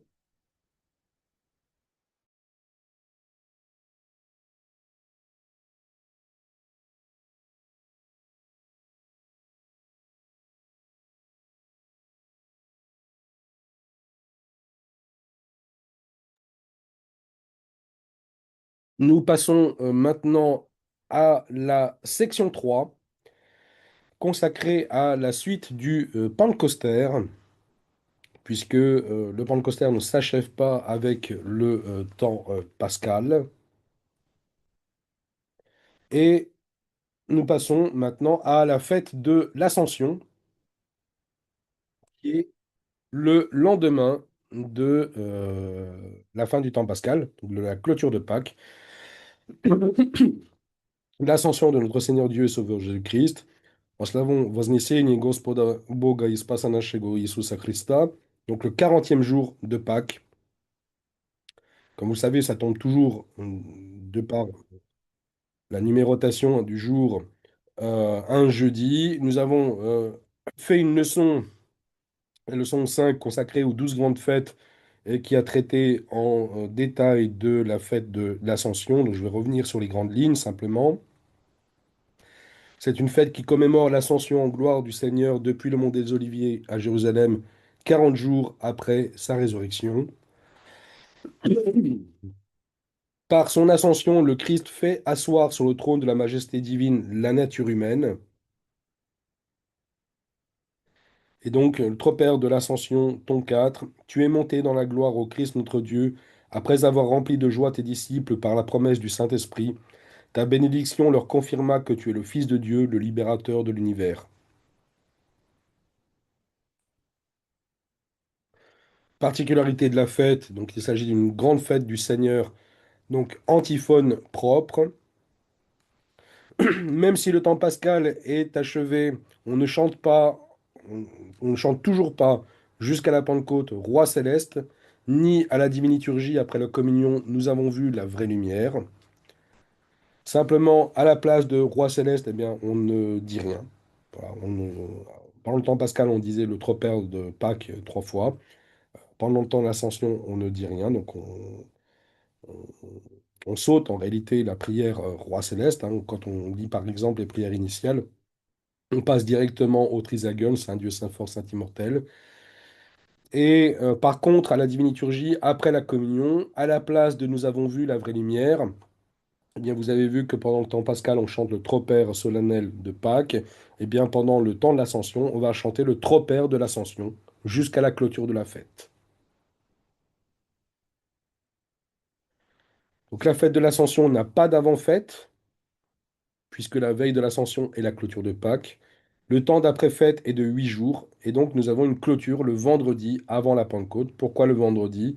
Nous passons maintenant à la section 3 consacrée à la suite du Pentecostère, puisque le Pentecostère ne s'achève pas avec le temps pascal. Et nous passons maintenant à la fête de l'Ascension, qui est le lendemain de la fin du temps pascal, donc de la clôture de Pâques, l'ascension de notre Seigneur Dieu et Sauveur Jésus-Christ. En slavon Вознесение Господа Бога и Спаса нашего Иисуса Christa, donc le 40e jour de Pâques. Comme vous le savez, ça tombe toujours de par la numérotation du jour un jeudi. Nous avons fait une leçon, la leçon 5 consacrée aux 12 grandes fêtes et qui a traité en détail de la fête de l'Ascension. Donc je vais revenir sur les grandes lignes simplement. C'est une fête qui commémore l'ascension en gloire du Seigneur depuis le mont des Oliviers à Jérusalem, 40 jours après sa résurrection. Par son ascension, le Christ fait asseoir sur le trône de la majesté divine la nature humaine. Et donc, le tropère de l'ascension, ton 4, tu es monté dans la gloire au Christ notre Dieu, Après avoir rempli de joie tes disciples par la promesse du Saint-Esprit, ta bénédiction leur confirma que tu es le Fils de Dieu, le libérateur de l'univers. Particularité de la fête, donc il s'agit d'une grande fête du Seigneur, donc antiphone propre. Même si le temps pascal est achevé, on ne chante pas, on, on ne chante toujours pas jusqu'à la Pentecôte, Roi céleste, ni à la diviniturgie après la communion, nous avons vu la vraie lumière. Simplement, à la place de Roi céleste, eh bien, on ne dit rien. Voilà, pendant le temps pascal, on disait le tropère de Pâques trois fois. Pendant le temps de l'Ascension, on ne dit rien, donc on saute en réalité la prière Roi céleste, hein. Quand on lit par exemple les prières initiales, on passe directement au Trisagion, Saint Dieu, Saint Fort, Saint Immortel. Et par contre, à la diviniturgie, après la communion, à la place de nous avons vu la vraie lumière, eh bien, vous avez vu que pendant le temps pascal, on chante le tropère solennel de Pâques. Eh bien, pendant le temps de l'Ascension, on va chanter le tropère de l'Ascension jusqu'à la clôture de la fête. Donc la fête de l'Ascension n'a pas d'avant-fête, puisque la veille de l'Ascension est la clôture de Pâques. Le temps d'après-fête est de 8 jours, et donc nous avons une clôture le vendredi avant la Pentecôte. Pourquoi le vendredi?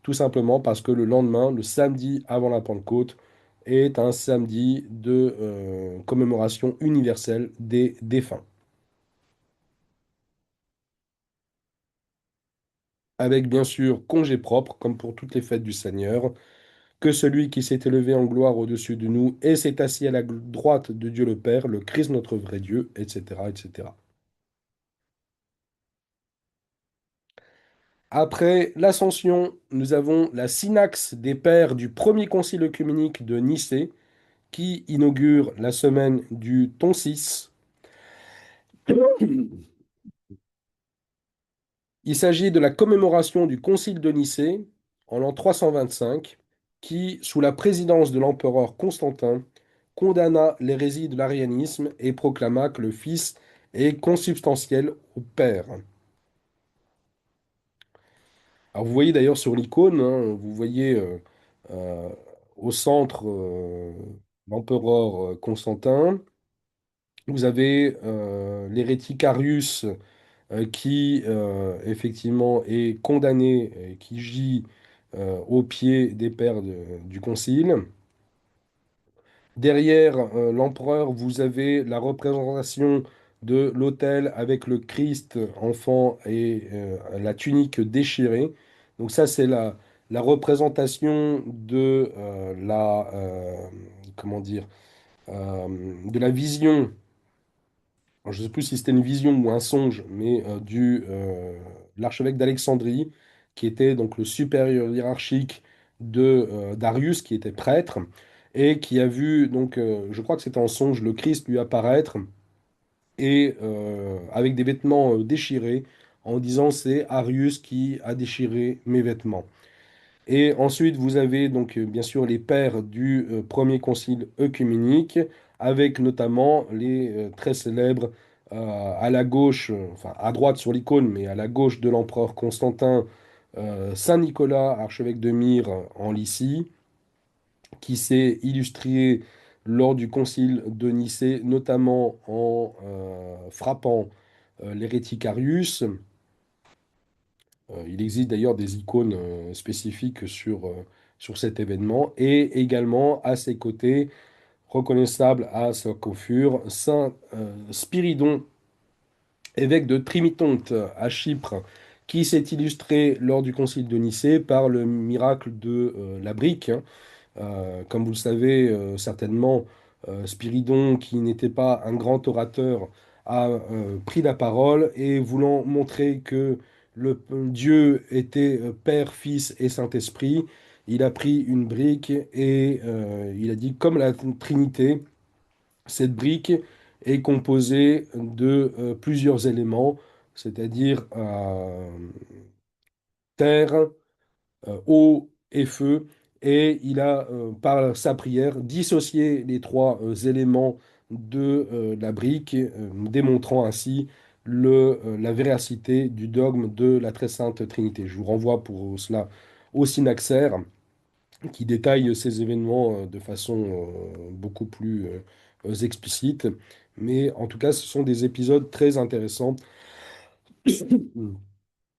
Tout simplement parce que le lendemain, le samedi avant la Pentecôte, est un samedi de commémoration universelle des défunts, avec bien sûr congé propre, comme pour toutes les fêtes du Seigneur, que celui qui s'est élevé en gloire au-dessus de nous et s'est assis à la droite de Dieu le Père, le Christ notre vrai Dieu, etc., etc. Après l'Ascension, nous avons la synaxe des pères du premier concile œcuménique de Nicée, qui inaugure la semaine du Tonsis. Il s'agit de la commémoration du concile de Nicée en l'an 325, qui, sous la présidence de l'empereur Constantin, condamna l'hérésie de l'arianisme et proclama que le Fils est consubstantiel au Père. Alors vous voyez d'ailleurs sur l'icône, hein, vous voyez euh, au centre l'empereur Constantin. Vous avez l'hérétique Arius qui effectivement est condamné, et qui gît au pied des pères du concile. Derrière l'empereur, vous avez la représentation de l'autel avec le Christ enfant et la tunique déchirée. Donc ça, c'est la représentation de comment dire, de la vision. Alors, je ne sais plus si c'était une vision ou un songe, mais l'archevêque d'Alexandrie, qui était donc le supérieur hiérarchique de Darius, qui était prêtre, et qui a vu, donc, je crois que c'était en songe, le Christ lui apparaître, et avec des vêtements déchirés, en disant c'est Arius qui a déchiré mes vêtements. Et ensuite, vous avez donc bien sûr les pères du premier concile œcuménique, avec notamment les très célèbres à la gauche, enfin à droite sur l'icône, mais à la gauche de l'empereur Constantin, Saint Nicolas, archevêque de Myre en Lycie, qui s'est illustré lors du concile de Nicée, notamment en frappant l'hérétique Arius. Il existe d'ailleurs des icônes spécifiques sur cet événement et également à ses côtés, reconnaissable à sa coiffure, Saint Spiridon, évêque de Trimitonte à Chypre, qui s'est illustré lors du concile de Nicée par le miracle de la brique, hein. Comme vous le savez certainement, Spiridon, qui n'était pas un grand orateur, a pris la parole et voulant montrer que Dieu était Père, Fils et Saint-Esprit, il a pris une brique et il a dit, comme la Trinité, cette brique est composée de plusieurs éléments, c'est-à-dire terre, eau et feu, et il a, par sa prière, dissocié les trois éléments de la brique, démontrant ainsi la véracité du dogme de la très sainte Trinité. Je vous renvoie pour cela au Synaxaire. qui détaille ces événements de façon beaucoup plus explicite. Mais en tout cas, ce sont des épisodes très intéressants.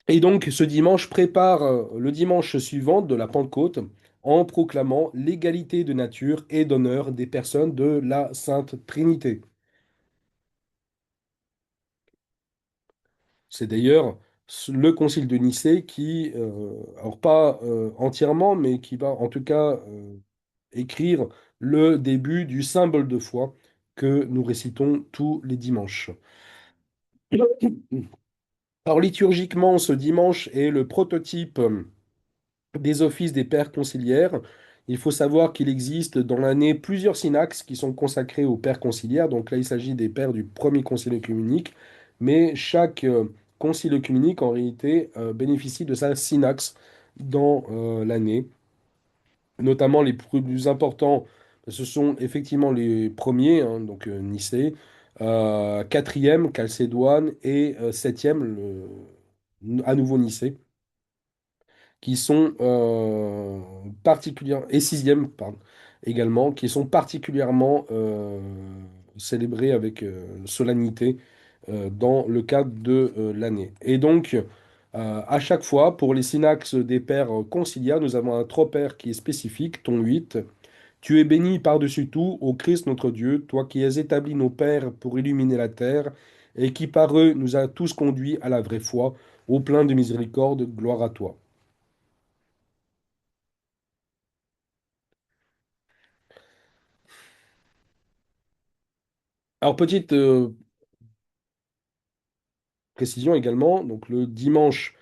Et donc, ce dimanche prépare le dimanche suivant de la Pentecôte en proclamant l'égalité de nature et d'honneur des personnes de la Sainte Trinité. C'est d'ailleurs le concile de Nicée qui, alors pas entièrement, mais qui va en tout cas écrire le début du symbole de foi que nous récitons tous les dimanches. Alors liturgiquement, ce dimanche est le prototype des offices des pères conciliaires. Il faut savoir qu'il existe dans l'année plusieurs synaxes qui sont consacrés aux pères conciliaires. Donc là, il s'agit des pères du premier concile œcuménique, mais chaque concile œcuménique, en réalité, bénéficie de sa synaxe dans l'année. Notamment les plus importants, ce sont effectivement les premiers, hein, donc Nicée, quatrième, Chalcédoine, et septième, à nouveau Nicée, qui sont particulièrement, et sixième, pardon, également, qui sont particulièrement célébrés avec solennité dans le cadre de l'année. Et donc, à chaque fois, pour les synaxes des pères conciliaires, nous avons un tropère qui est spécifique, ton 8. Tu es béni par-dessus tout, ô Christ notre Dieu, toi qui as établi nos pères pour illuminer la terre, et qui par eux nous a tous conduits à la vraie foi, au plein de miséricorde, gloire à toi. Alors, petite précision également, donc le dimanche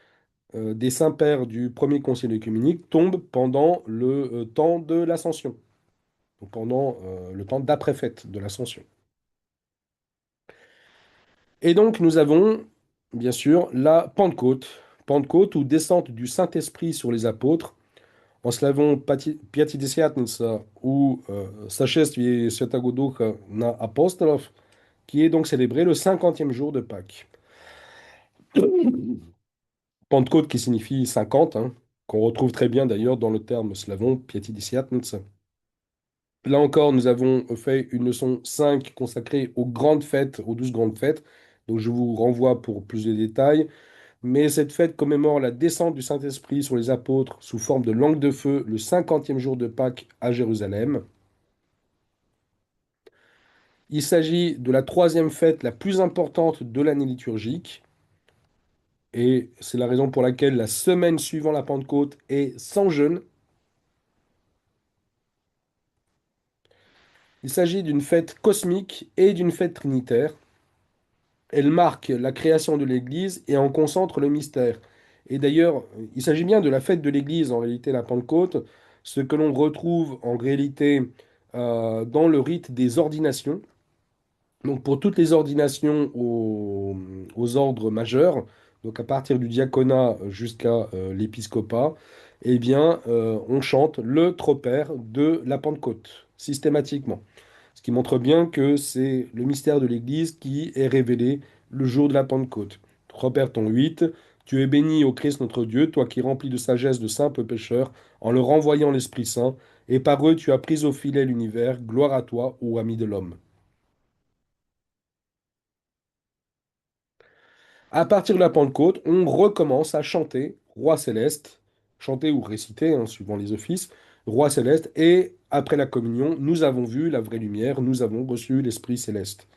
des saints-pères du premier concile œcuménique tombe pendant le temps de l'Ascension, donc pendant le temps d'après-fête de l'Ascension. Et donc, nous avons, bien sûr, la Pentecôte. Pentecôte ou descente du Saint-Esprit sur les apôtres, en slavon Piatidesiatnica ou Sachestie Святого Духа на apostolov, qui est donc célébré le 50e jour de Pâques. Pentecôte qui signifie 50, hein, qu'on retrouve très bien d'ailleurs dans le terme slavon Piatidesiatnica. Là encore, nous avons fait une leçon 5 consacrée aux grandes fêtes, aux 12 grandes fêtes. Donc je vous renvoie pour plus de détails. Mais cette fête commémore la descente du Saint-Esprit sur les apôtres sous forme de langue de feu le 50e jour de Pâques à Jérusalem. Il s'agit de la troisième fête la plus importante de l'année liturgique. Et c'est la raison pour laquelle la semaine suivant la Pentecôte est sans jeûne. Il s'agit d'une fête cosmique et d'une fête trinitaire. Elle marque la création de l'Église et en concentre le mystère. Et d'ailleurs, il s'agit bien de la fête de l'Église, en réalité, la Pentecôte, ce que l'on retrouve en réalité dans le rite des ordinations. Donc pour toutes les ordinations aux ordres majeurs, donc à partir du diaconat jusqu'à l'épiscopat, eh bien, on chante le tropère de la Pentecôte, systématiquement. Ce qui montre bien que c'est le mystère de l'Église qui est révélé le jour de la Pentecôte. Tropère ton 8, tu es béni au Christ notre Dieu, toi qui remplis de sagesse de simples pécheurs, en leur renvoyant l'Esprit Saint, et par eux tu as pris au filet l'univers, gloire à toi, ô ami de l'homme. À partir de la Pentecôte, on recommence à chanter Roi céleste, chanter ou réciter, hein, suivant les offices, Roi céleste, et après la communion, nous avons vu la vraie lumière, nous avons reçu l'Esprit céleste.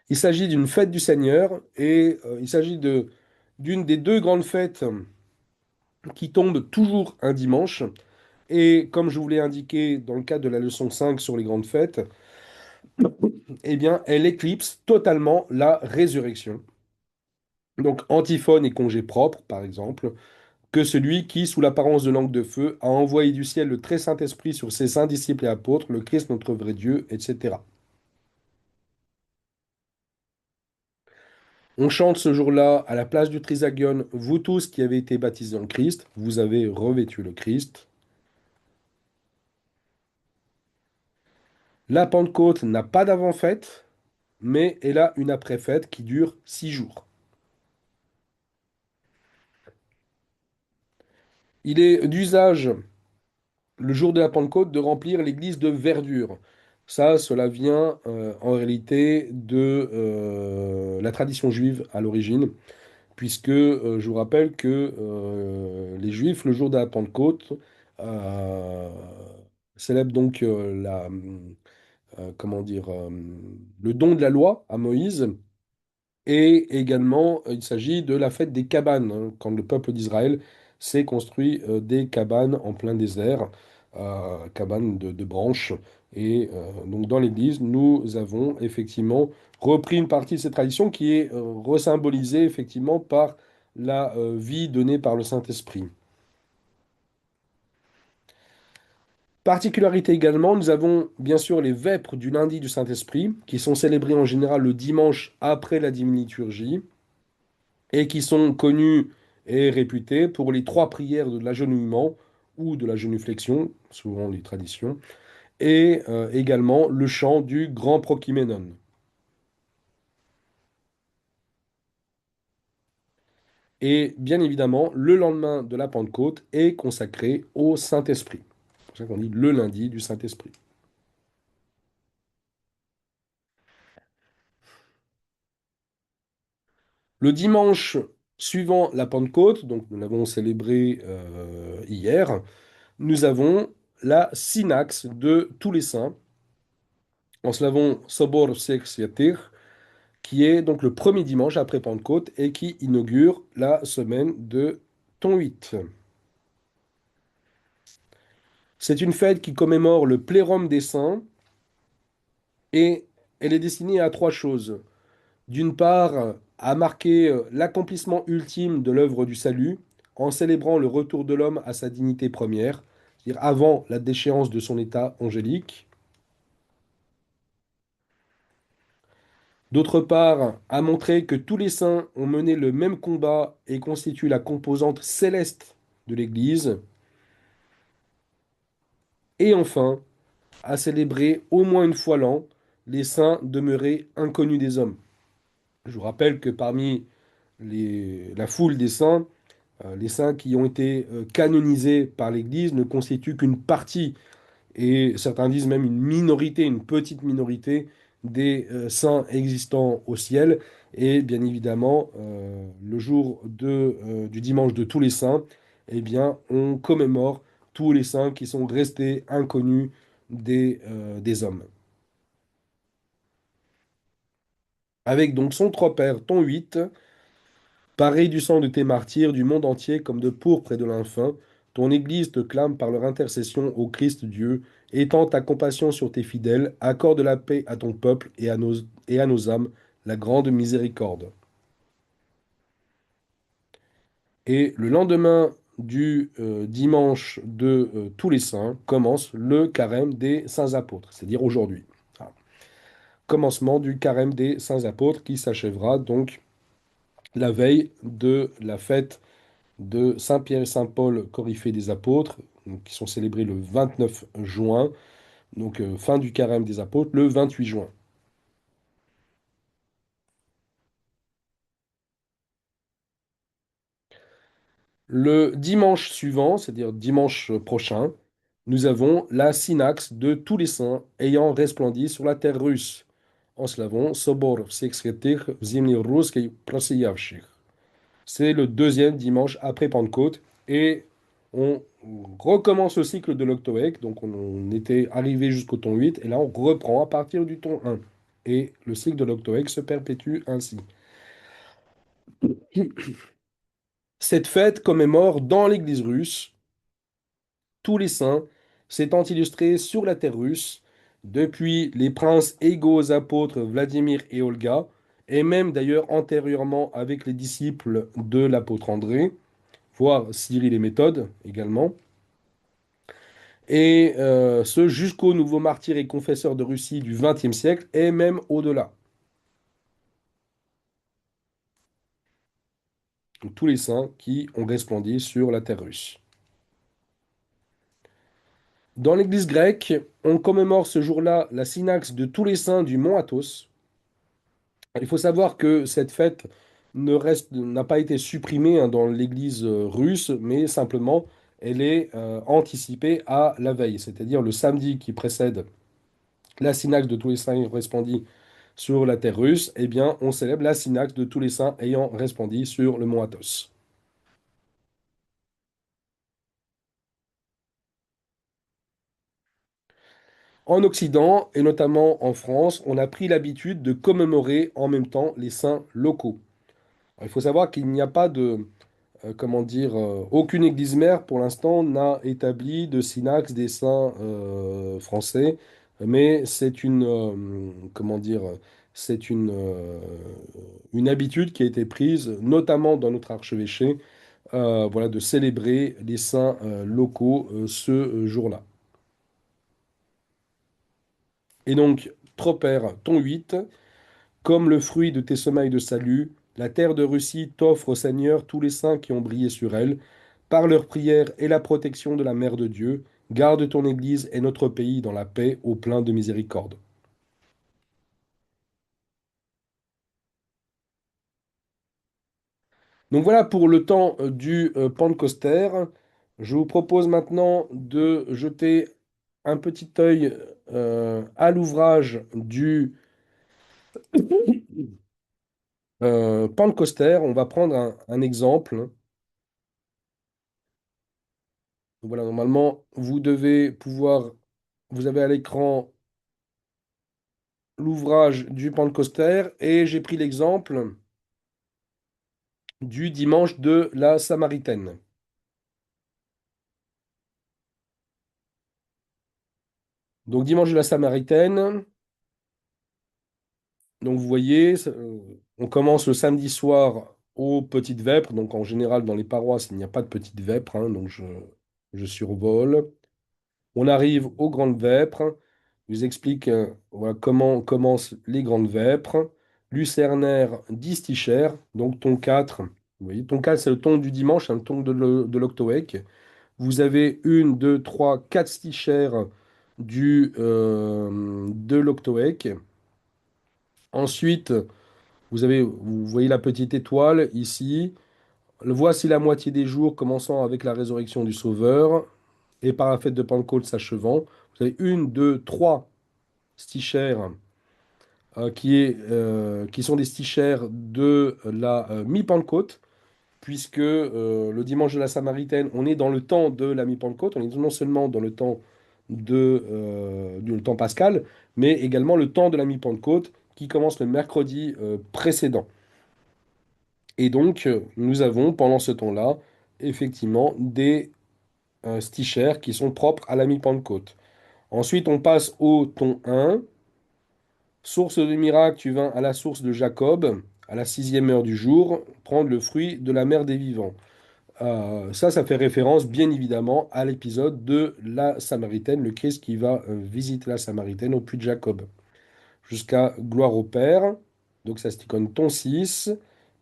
Il s'agit d'une fête du Seigneur, et il s'agit d'une des deux grandes fêtes qui tombent toujours un dimanche. Et comme je vous l'ai indiqué dans le cadre de la leçon 5 sur les grandes fêtes, eh bien, elle éclipse totalement la résurrection. Donc, antiphone et congé propre, par exemple, que celui qui, sous l'apparence de langue de feu, a envoyé du ciel le très Saint-Esprit sur ses saints disciples et apôtres, le Christ notre vrai Dieu, etc. On chante ce jour-là, à la place du Trisagion, vous tous qui avez été baptisés en Christ, vous avez revêtu le Christ. La Pentecôte n'a pas d'avant-fête, mais elle a une après-fête qui dure 6 jours. Il est d'usage, le jour de la Pentecôte, de remplir l'église de verdure. Ça, cela vient en réalité de la tradition juive à l'origine, puisque je vous rappelle que les Juifs, le jour de la Pentecôte, euh, célèbrent donc comment dire, le don de la loi à Moïse. Et également, il s'agit de la fête des cabanes, hein, quand le peuple d'Israël s'est construit des cabanes en plein désert, cabanes de branches. Et donc dans l'Église, nous avons effectivement repris une partie de cette tradition qui est resymbolisée effectivement par la vie donnée par le Saint-Esprit. Particularité également, nous avons bien sûr les vêpres du lundi du Saint-Esprit, qui sont célébrées en général le dimanche après la divine liturgie, et qui sont connus et réputés pour les trois prières de l'agenouillement ou de la genuflexion, souvent les traditions, et également le chant du grand Prokiménon. Et bien évidemment, le lendemain de la Pentecôte est consacré au Saint-Esprit. C'est pour ça qu'on dit le lundi du Saint-Esprit. Le dimanche suivant la Pentecôte, donc nous l'avons célébré hier, nous avons la synaxe de tous les saints. En slavon Sobor Sextiatir, qui est donc le premier dimanche après Pentecôte et qui inaugure la semaine de Ton 8. C'est une fête qui commémore le plérum des saints et elle est destinée à trois choses. D'une part, à marquer l'accomplissement ultime de l'œuvre du salut en célébrant le retour de l'homme à sa dignité première, c'est-à-dire avant la déchéance de son état angélique. D'autre part, à montrer que tous les saints ont mené le même combat et constituent la composante céleste de l'Église. Et enfin, à célébrer au moins une fois l'an les saints demeurés inconnus des hommes. Je vous rappelle que parmi la foule des saints, les saints qui ont été canonisés par l'Église ne constituent qu'une partie, et certains disent même une minorité, une petite minorité des saints existants au ciel. Et bien évidemment, le jour du dimanche de tous les saints, eh bien, on commémore tous les saints qui sont restés inconnus des hommes. Avec donc son trois pères, ton 8, pareil du sang de tes martyrs du monde entier comme de pourpre et de lin fin, ton Église te clame par leur intercession au Christ Dieu, étends ta compassion sur tes fidèles, accorde la paix à ton peuple et à nos âmes, la grande miséricorde. Et le lendemain du dimanche de tous les saints commence le carême des saints apôtres, c'est-à-dire aujourd'hui. Voilà. Commencement du carême des saints apôtres qui s'achèvera donc la veille de la fête de Saint-Pierre et Saint-Paul, coryphées des apôtres, donc, qui sont célébrés le 29 juin, donc fin du carême des apôtres, le 28 juin. Le dimanche suivant, c'est-à-dire dimanche prochain, nous avons la synaxe de tous les saints ayant resplendi sur la terre russe. En slavon, Sobor всех святых в земле русской просиявших. C'est le deuxième dimanche après Pentecôte et on recommence le cycle de l'Octoèque. Donc on était arrivé jusqu'au ton 8 et là on reprend à partir du ton 1. Et le cycle de l'Octoèque se perpétue ainsi. Cette fête commémore dans l'Église russe tous les saints s'étant illustrés sur la terre russe, depuis les princes égaux aux apôtres Vladimir et Olga, et même d'ailleurs antérieurement avec les disciples de l'apôtre André, voire Cyril et Méthode également, et ce jusqu'au nouveau martyr et confesseur de Russie du XXe siècle, et même au-delà. Donc, tous les saints qui ont resplendi sur la terre russe. Dans l'Église grecque, on commémore ce jour-là la synaxe de tous les saints du mont Athos. Il faut savoir que cette fête n'a pas été supprimée hein, dans l'Église russe, mais simplement elle est anticipée à la veille, c'est-à-dire le samedi qui précède la synaxe de tous les saints ayant resplendi sur la terre russe, eh bien, on célèbre la synaxe de tous les saints ayant resplendi sur le mont Athos. En Occident, et notamment en France, on a pris l'habitude de commémorer en même temps les saints locaux. Alors, il faut savoir qu'il n'y a pas de, comment dire, aucune église mère pour l'instant n'a établi de synaxe des saints français, mais c'est une, comment dire, c'est une habitude qui a été prise, notamment dans notre archevêché, voilà, de célébrer les saints locaux ce jour-là. Et donc, Troper, ton 8, comme le fruit de tes semailles de salut, la terre de Russie t'offre, au Seigneur, tous les saints qui ont brillé sur elle. Par leur prière et la protection de la Mère de Dieu, garde ton Église et notre pays dans la paix au plein de miséricorde. Donc voilà pour le temps du Pentecostère. Je vous propose maintenant de jeter un petit œil à l'ouvrage du Pentecostère. On va prendre un exemple. Voilà, normalement, vous devez pouvoir, vous avez à l'écran l'ouvrage du Pentecostère et j'ai pris l'exemple du dimanche de la Samaritaine. Donc dimanche de la Samaritaine, donc vous voyez, on commence le samedi soir aux petites vêpres. Donc en général dans les paroisses il n'y a pas de petites vêpres, hein, donc je survole. On arrive aux grandes vêpres. Je vous explique voilà, comment commencent les grandes vêpres. Lucernaire 10 tichères, donc ton 4. Vous voyez, ton 4 c'est le ton du dimanche, c'est le ton de l'octoèque. Vous avez une, deux, trois, quatre stichères de l'octoèque. Ensuite, vous voyez la petite étoile ici. Voici la moitié des jours, commençant avec la résurrection du Sauveur et par la fête de Pentecôte s'achevant. Vous avez une, deux, trois stichères qui sont des stichères de la mi-Pentecôte, puisque le dimanche de la Samaritaine, on est dans le temps de la mi-Pentecôte, on est non seulement dans le temps du temps pascal, mais également le temps de la mi-Pentecôte qui commence le mercredi précédent. Et donc, nous avons pendant ce temps-là, effectivement, des stichères qui sont propres à la mi-Pentecôte. Ensuite, on passe au ton 1. Source de miracle, tu vins à la source de Jacob, à la 6e heure du jour, prendre le fruit de la mer des vivants. Ça fait référence bien évidemment à l'épisode de la Samaritaine, le Christ qui va visiter la Samaritaine au puits de Jacob. Jusqu'à gloire au Père, donc ça c'est icône ton 6,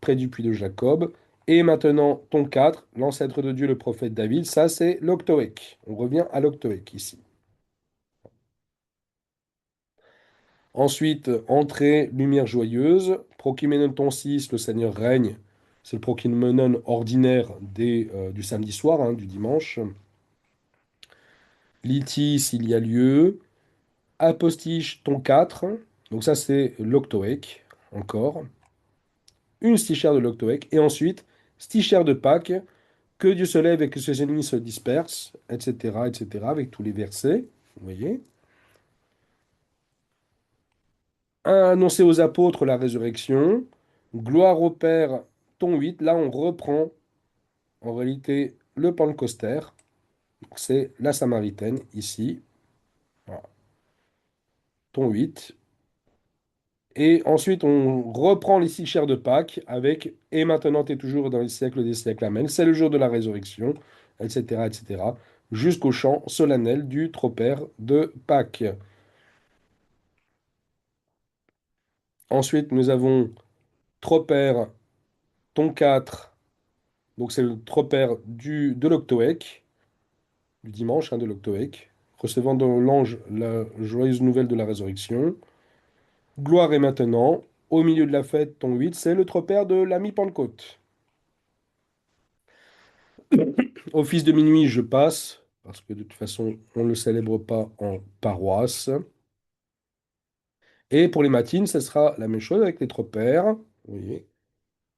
près du puits de Jacob. Et maintenant ton 4, l'ancêtre de Dieu, le prophète David, ça c'est l'Octoèque. On revient à l'Octoèque ici. Ensuite, entrée, lumière joyeuse. Prokimenon ton 6, le Seigneur règne. C'est le prokimenon ordinaire du samedi soir, hein, du dimanche. Litis, s'il y a lieu. Apostiche, ton 4. Donc ça, c'est l'octoèque, encore. Une stichère de l'octoèque. Et ensuite, stichère de Pâques. Que Dieu se lève et que ses ennemis se dispersent, etc., etc., avec tous les versets. Vous voyez. Annoncer aux apôtres la résurrection. Gloire au Père, ton 8. Là, on reprend en réalité le Pentecostère. C'est la Samaritaine ici. Voilà, ton 8. Et ensuite, on reprend les 6 chairs de Pâques avec et maintenant et toujours dans les siècles des siècles. Amen. C'est le jour de la résurrection, etc., etc., jusqu'au chant solennel du tropère de Pâques. Ensuite, nous avons tropère, ton 4. Donc, c'est le tropère de l'octoèque, du dimanche, hein, de l'octoèque, recevant de l'ange la joyeuse nouvelle de la résurrection. Gloire est maintenant, au milieu de la fête, ton 8, c'est le tropère de la mi-Pentecôte. Office de minuit, je passe, parce que de toute façon, on ne le célèbre pas en paroisse. Et pour les matines, ce sera la même chose avec les tropères. Vous voyez,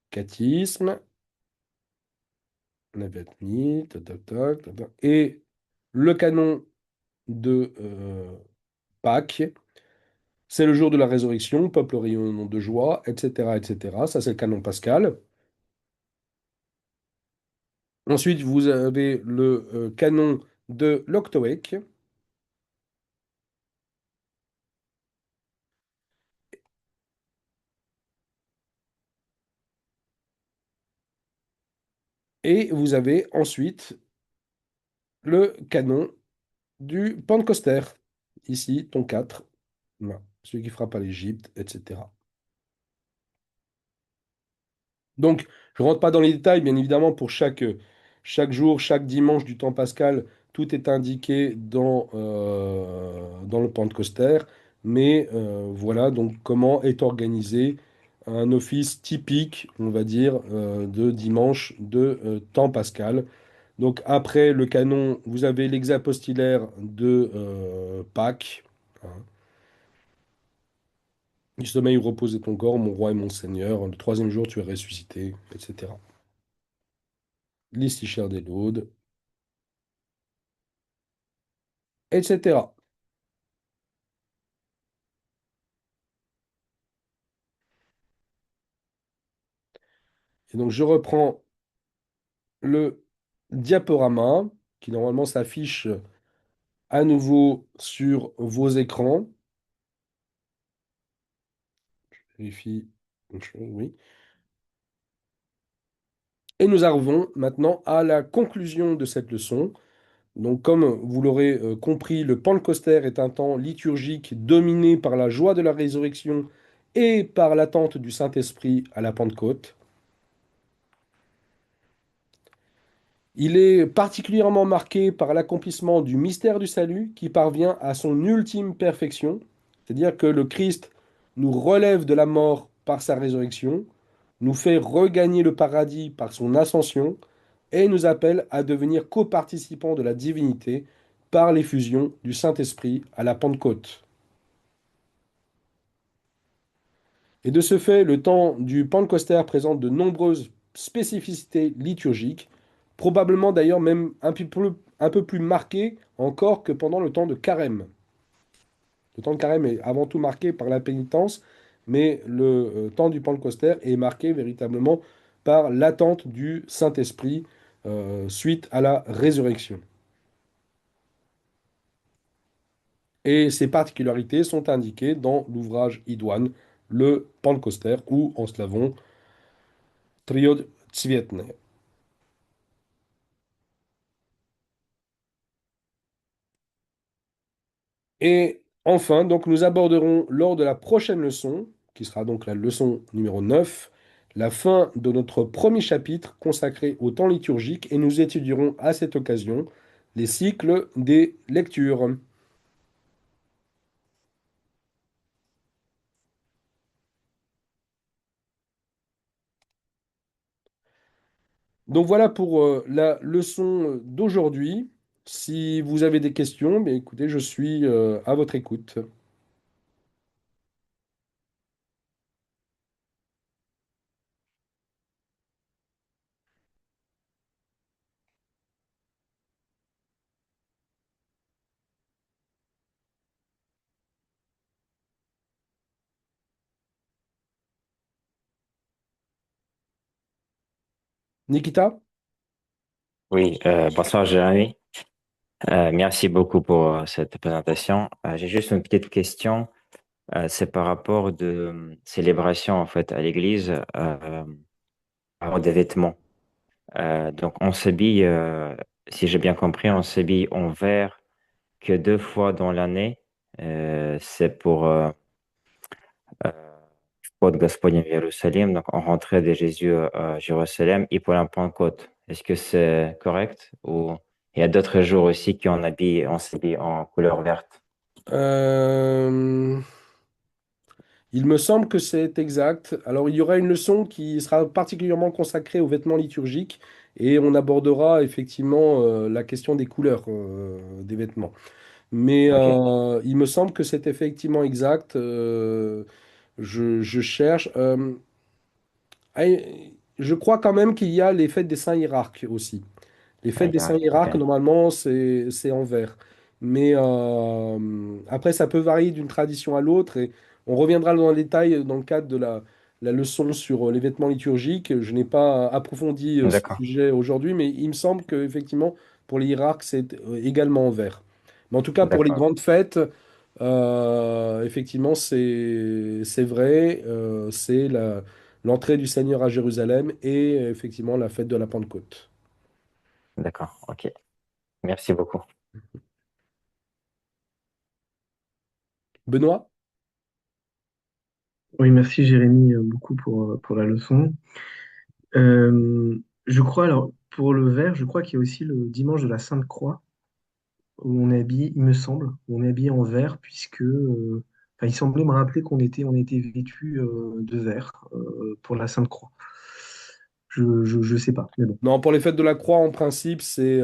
catéchisme, navette tac, tac, tac, tac, tac. Et le canon de Pâques, c'est le jour de la résurrection, peuple rayonnant de joie, etc., etc. Ça, c'est le canon pascal. Ensuite, vous avez le canon de l'Octoèque. Et vous avez ensuite le canon du Pentecostés. Ici, ton 4. Voilà. Celui qui frappe à l'Égypte, etc. Donc, je ne rentre pas dans les détails, bien évidemment, pour chaque jour, chaque dimanche du temps pascal, tout est indiqué dans le Pentecostés. Mais voilà donc comment est organisé un office typique, on va dire, de dimanche de temps pascal. Donc, après le canon, vous avez l'exapostillaire de Pâques. Hein. Du sommeil où repose ton corps, mon roi et mon seigneur. Le troisième jour, tu es ressuscité, etc. L'Istichère des Laudes, etc. Et donc, je reprends le diaporama qui normalement s'affiche à nouveau sur vos écrans. Je vérifie une chose, oui. Et nous arrivons maintenant à la conclusion de cette leçon. Donc, comme vous l'aurez compris, le Pentecostés est un temps liturgique dominé par la joie de la résurrection et par l'attente du Saint-Esprit à la Pentecôte. Il est particulièrement marqué par l'accomplissement du mystère du salut qui parvient à son ultime perfection, c'est-à-dire que le Christ nous relève de la mort par sa résurrection, nous fait regagner le paradis par son ascension et nous appelle à devenir coparticipants de la divinité par l'effusion du Saint-Esprit à la Pentecôte. Et de ce fait, le temps du Pentecostés présente de nombreuses spécificités liturgiques, probablement d'ailleurs même un peu plus marquées encore que pendant le temps de Carême. Le temps de Carême est avant tout marqué par la pénitence, mais le temps du Pentecostés est marqué véritablement par l'attente du Saint-Esprit suite à la résurrection. Et ces particularités sont indiquées dans l'ouvrage idoine, le Pentecostés, ou en slavon, Triod Cvietne. Et enfin, donc, nous aborderons lors de la prochaine leçon, qui sera donc la leçon numéro 9, la fin de notre premier chapitre consacré au temps liturgique et nous étudierons à cette occasion les cycles des lectures. Donc voilà pour la leçon d'aujourd'hui. Si vous avez des questions, bien écoutez, je suis à votre écoute. Nikita? Oui, bonsoir Jérémy. Merci beaucoup pour cette présentation. J'ai juste une petite question. C'est par rapport de célébration en fait à l'église, avant des vêtements. Donc on s'habille, si j'ai bien compris, on s'habille en vert que deux fois dans l'année. C'est pour Вход Господень в Иерусалим, donc on rentrait de Jésus à Jérusalem et pour la Pentecôte. Est-ce que c'est correct ou il y a d'autres jours aussi on s'habille en couleur verte? Euh, Il me semble que c'est exact. Alors, il y aura une leçon qui sera particulièrement consacrée aux vêtements liturgiques et on abordera effectivement la question des couleurs des vêtements. Mais Ok, il me semble que c'est effectivement exact. Je cherche. Ah, je crois quand même qu'il y a les fêtes des saints hiérarques aussi. Les ça fêtes des saints ira. Ok, hiérarques, normalement, c'est en vert. Mais après, ça peut varier d'une tradition à l'autre et on reviendra dans le détail dans le cadre de la leçon sur les vêtements liturgiques. Je n'ai pas approfondi ce d'accord, sujet aujourd'hui, mais il me semble qu'effectivement, pour les hiérarques, c'est également en vert. Mais en tout cas, pour les d'accord, grandes fêtes, effectivement, c'est vrai. C'est l'entrée du Seigneur à Jérusalem et effectivement la fête de la Pentecôte. d'accord. Ok, merci beaucoup. Benoît? Oui, merci Jérémy beaucoup pour la leçon. Je crois, alors, pour le vert, je crois qu'il y a aussi le dimanche de la Sainte Croix, où on est habillé, il me semble, où on est habillé en vert, puisque enfin, il semblait me rappeler on était vêtu de vert pour la Sainte Croix. Je sais pas, mais bon. Non, pour les fêtes de la Croix, en principe, c'est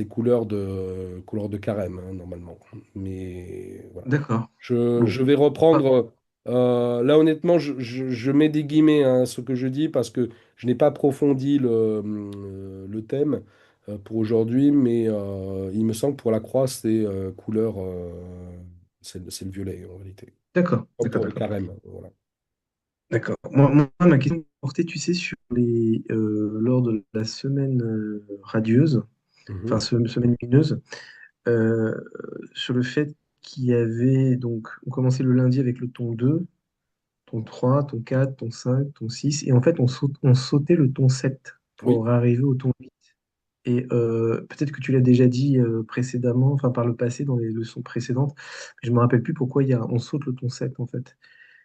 couleur de carême, hein, normalement. Mais voilà. D'accord. Je Bon. vais Ah, reprendre. Là, honnêtement, je mets des guillemets à ce que je dis parce que je n'ai pas approfondi le thème pour aujourd'hui, mais il me semble que pour la Croix, c'est couleur, c'est le violet en réalité. d'accord, Pas d'accord, pour le d'accord. carême, voilà. D'accord. Ma question portait, tu sais, lors de la semaine radieuse, enfin, Mhm. semaine lumineuse. euh, sur le fait qu'il y avait, donc, on commençait le lundi avec le ton 2, ton 3, ton 4, ton 5, ton 6, et en fait, on sautait le ton 7 Oui. pour arriver au ton 8. Et peut-être que tu l'as déjà dit précédemment, enfin par le passé, dans les leçons précédentes, mais je me rappelle plus pourquoi on saute le ton 7 en fait.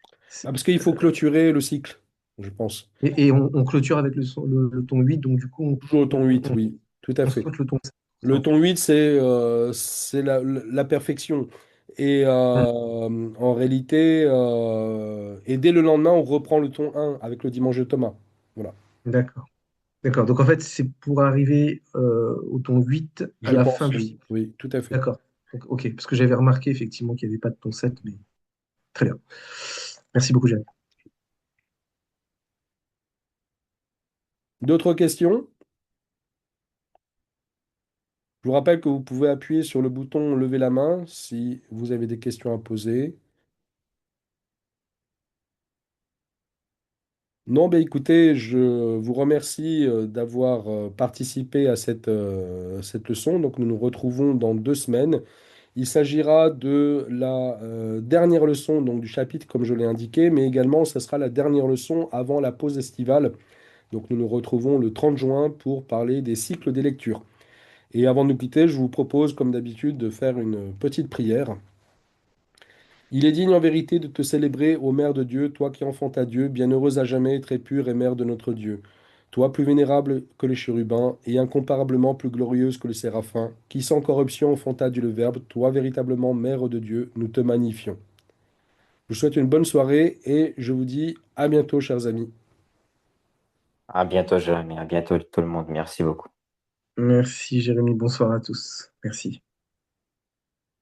Ah, C'est- parce qu'il faut clôturer le cycle, je pense. Et on clôture avec le ton 8, donc du coup, Toujours au ton 8, oui, tout à on fait. saute le ton 7. Le ton 8, c'est la perfection. Et en réalité, et dès le lendemain, on reprend le ton 1 avec le dimanche de Thomas. Voilà, D'accord. D'accord. Donc en fait, c'est pour arriver au ton 8 à je la fin pense, du oui, cycle. oui, tout à fait. D'accord. Donc, ok, parce que j'avais remarqué effectivement qu'il n'y avait pas de ton 7, mais très bien. Merci beaucoup, Jérémy. D'autres questions? Je vous rappelle que vous pouvez appuyer sur le bouton lever la main si vous avez des questions à poser. Non, ben écoutez, je vous remercie d'avoir participé à cette leçon. Donc, nous nous retrouvons dans 2 semaines. Il s'agira de la dernière leçon donc, du chapitre, comme je l'ai indiqué, mais également, ce sera la dernière leçon avant la pause estivale. Donc, nous nous retrouvons le 30 juin pour parler des cycles des lectures. Et avant de nous quitter, je vous propose, comme d'habitude, de faire une petite prière. Il est digne en vérité de te célébrer, ô Mère de Dieu, toi qui enfantes Dieu, bienheureuse à jamais, très pure et Mère de notre Dieu. Toi plus vénérable que les chérubins, et incomparablement plus glorieuse que les séraphins, qui sans corruption enfanta Dieu le Verbe, toi véritablement Mère de Dieu, nous te magnifions. Je vous souhaite une bonne soirée et je vous dis à bientôt, chers amis. À bientôt, Jérémy. À bientôt, tout le monde. Merci beaucoup. Merci, Jérémy. Bonsoir à tous. Merci.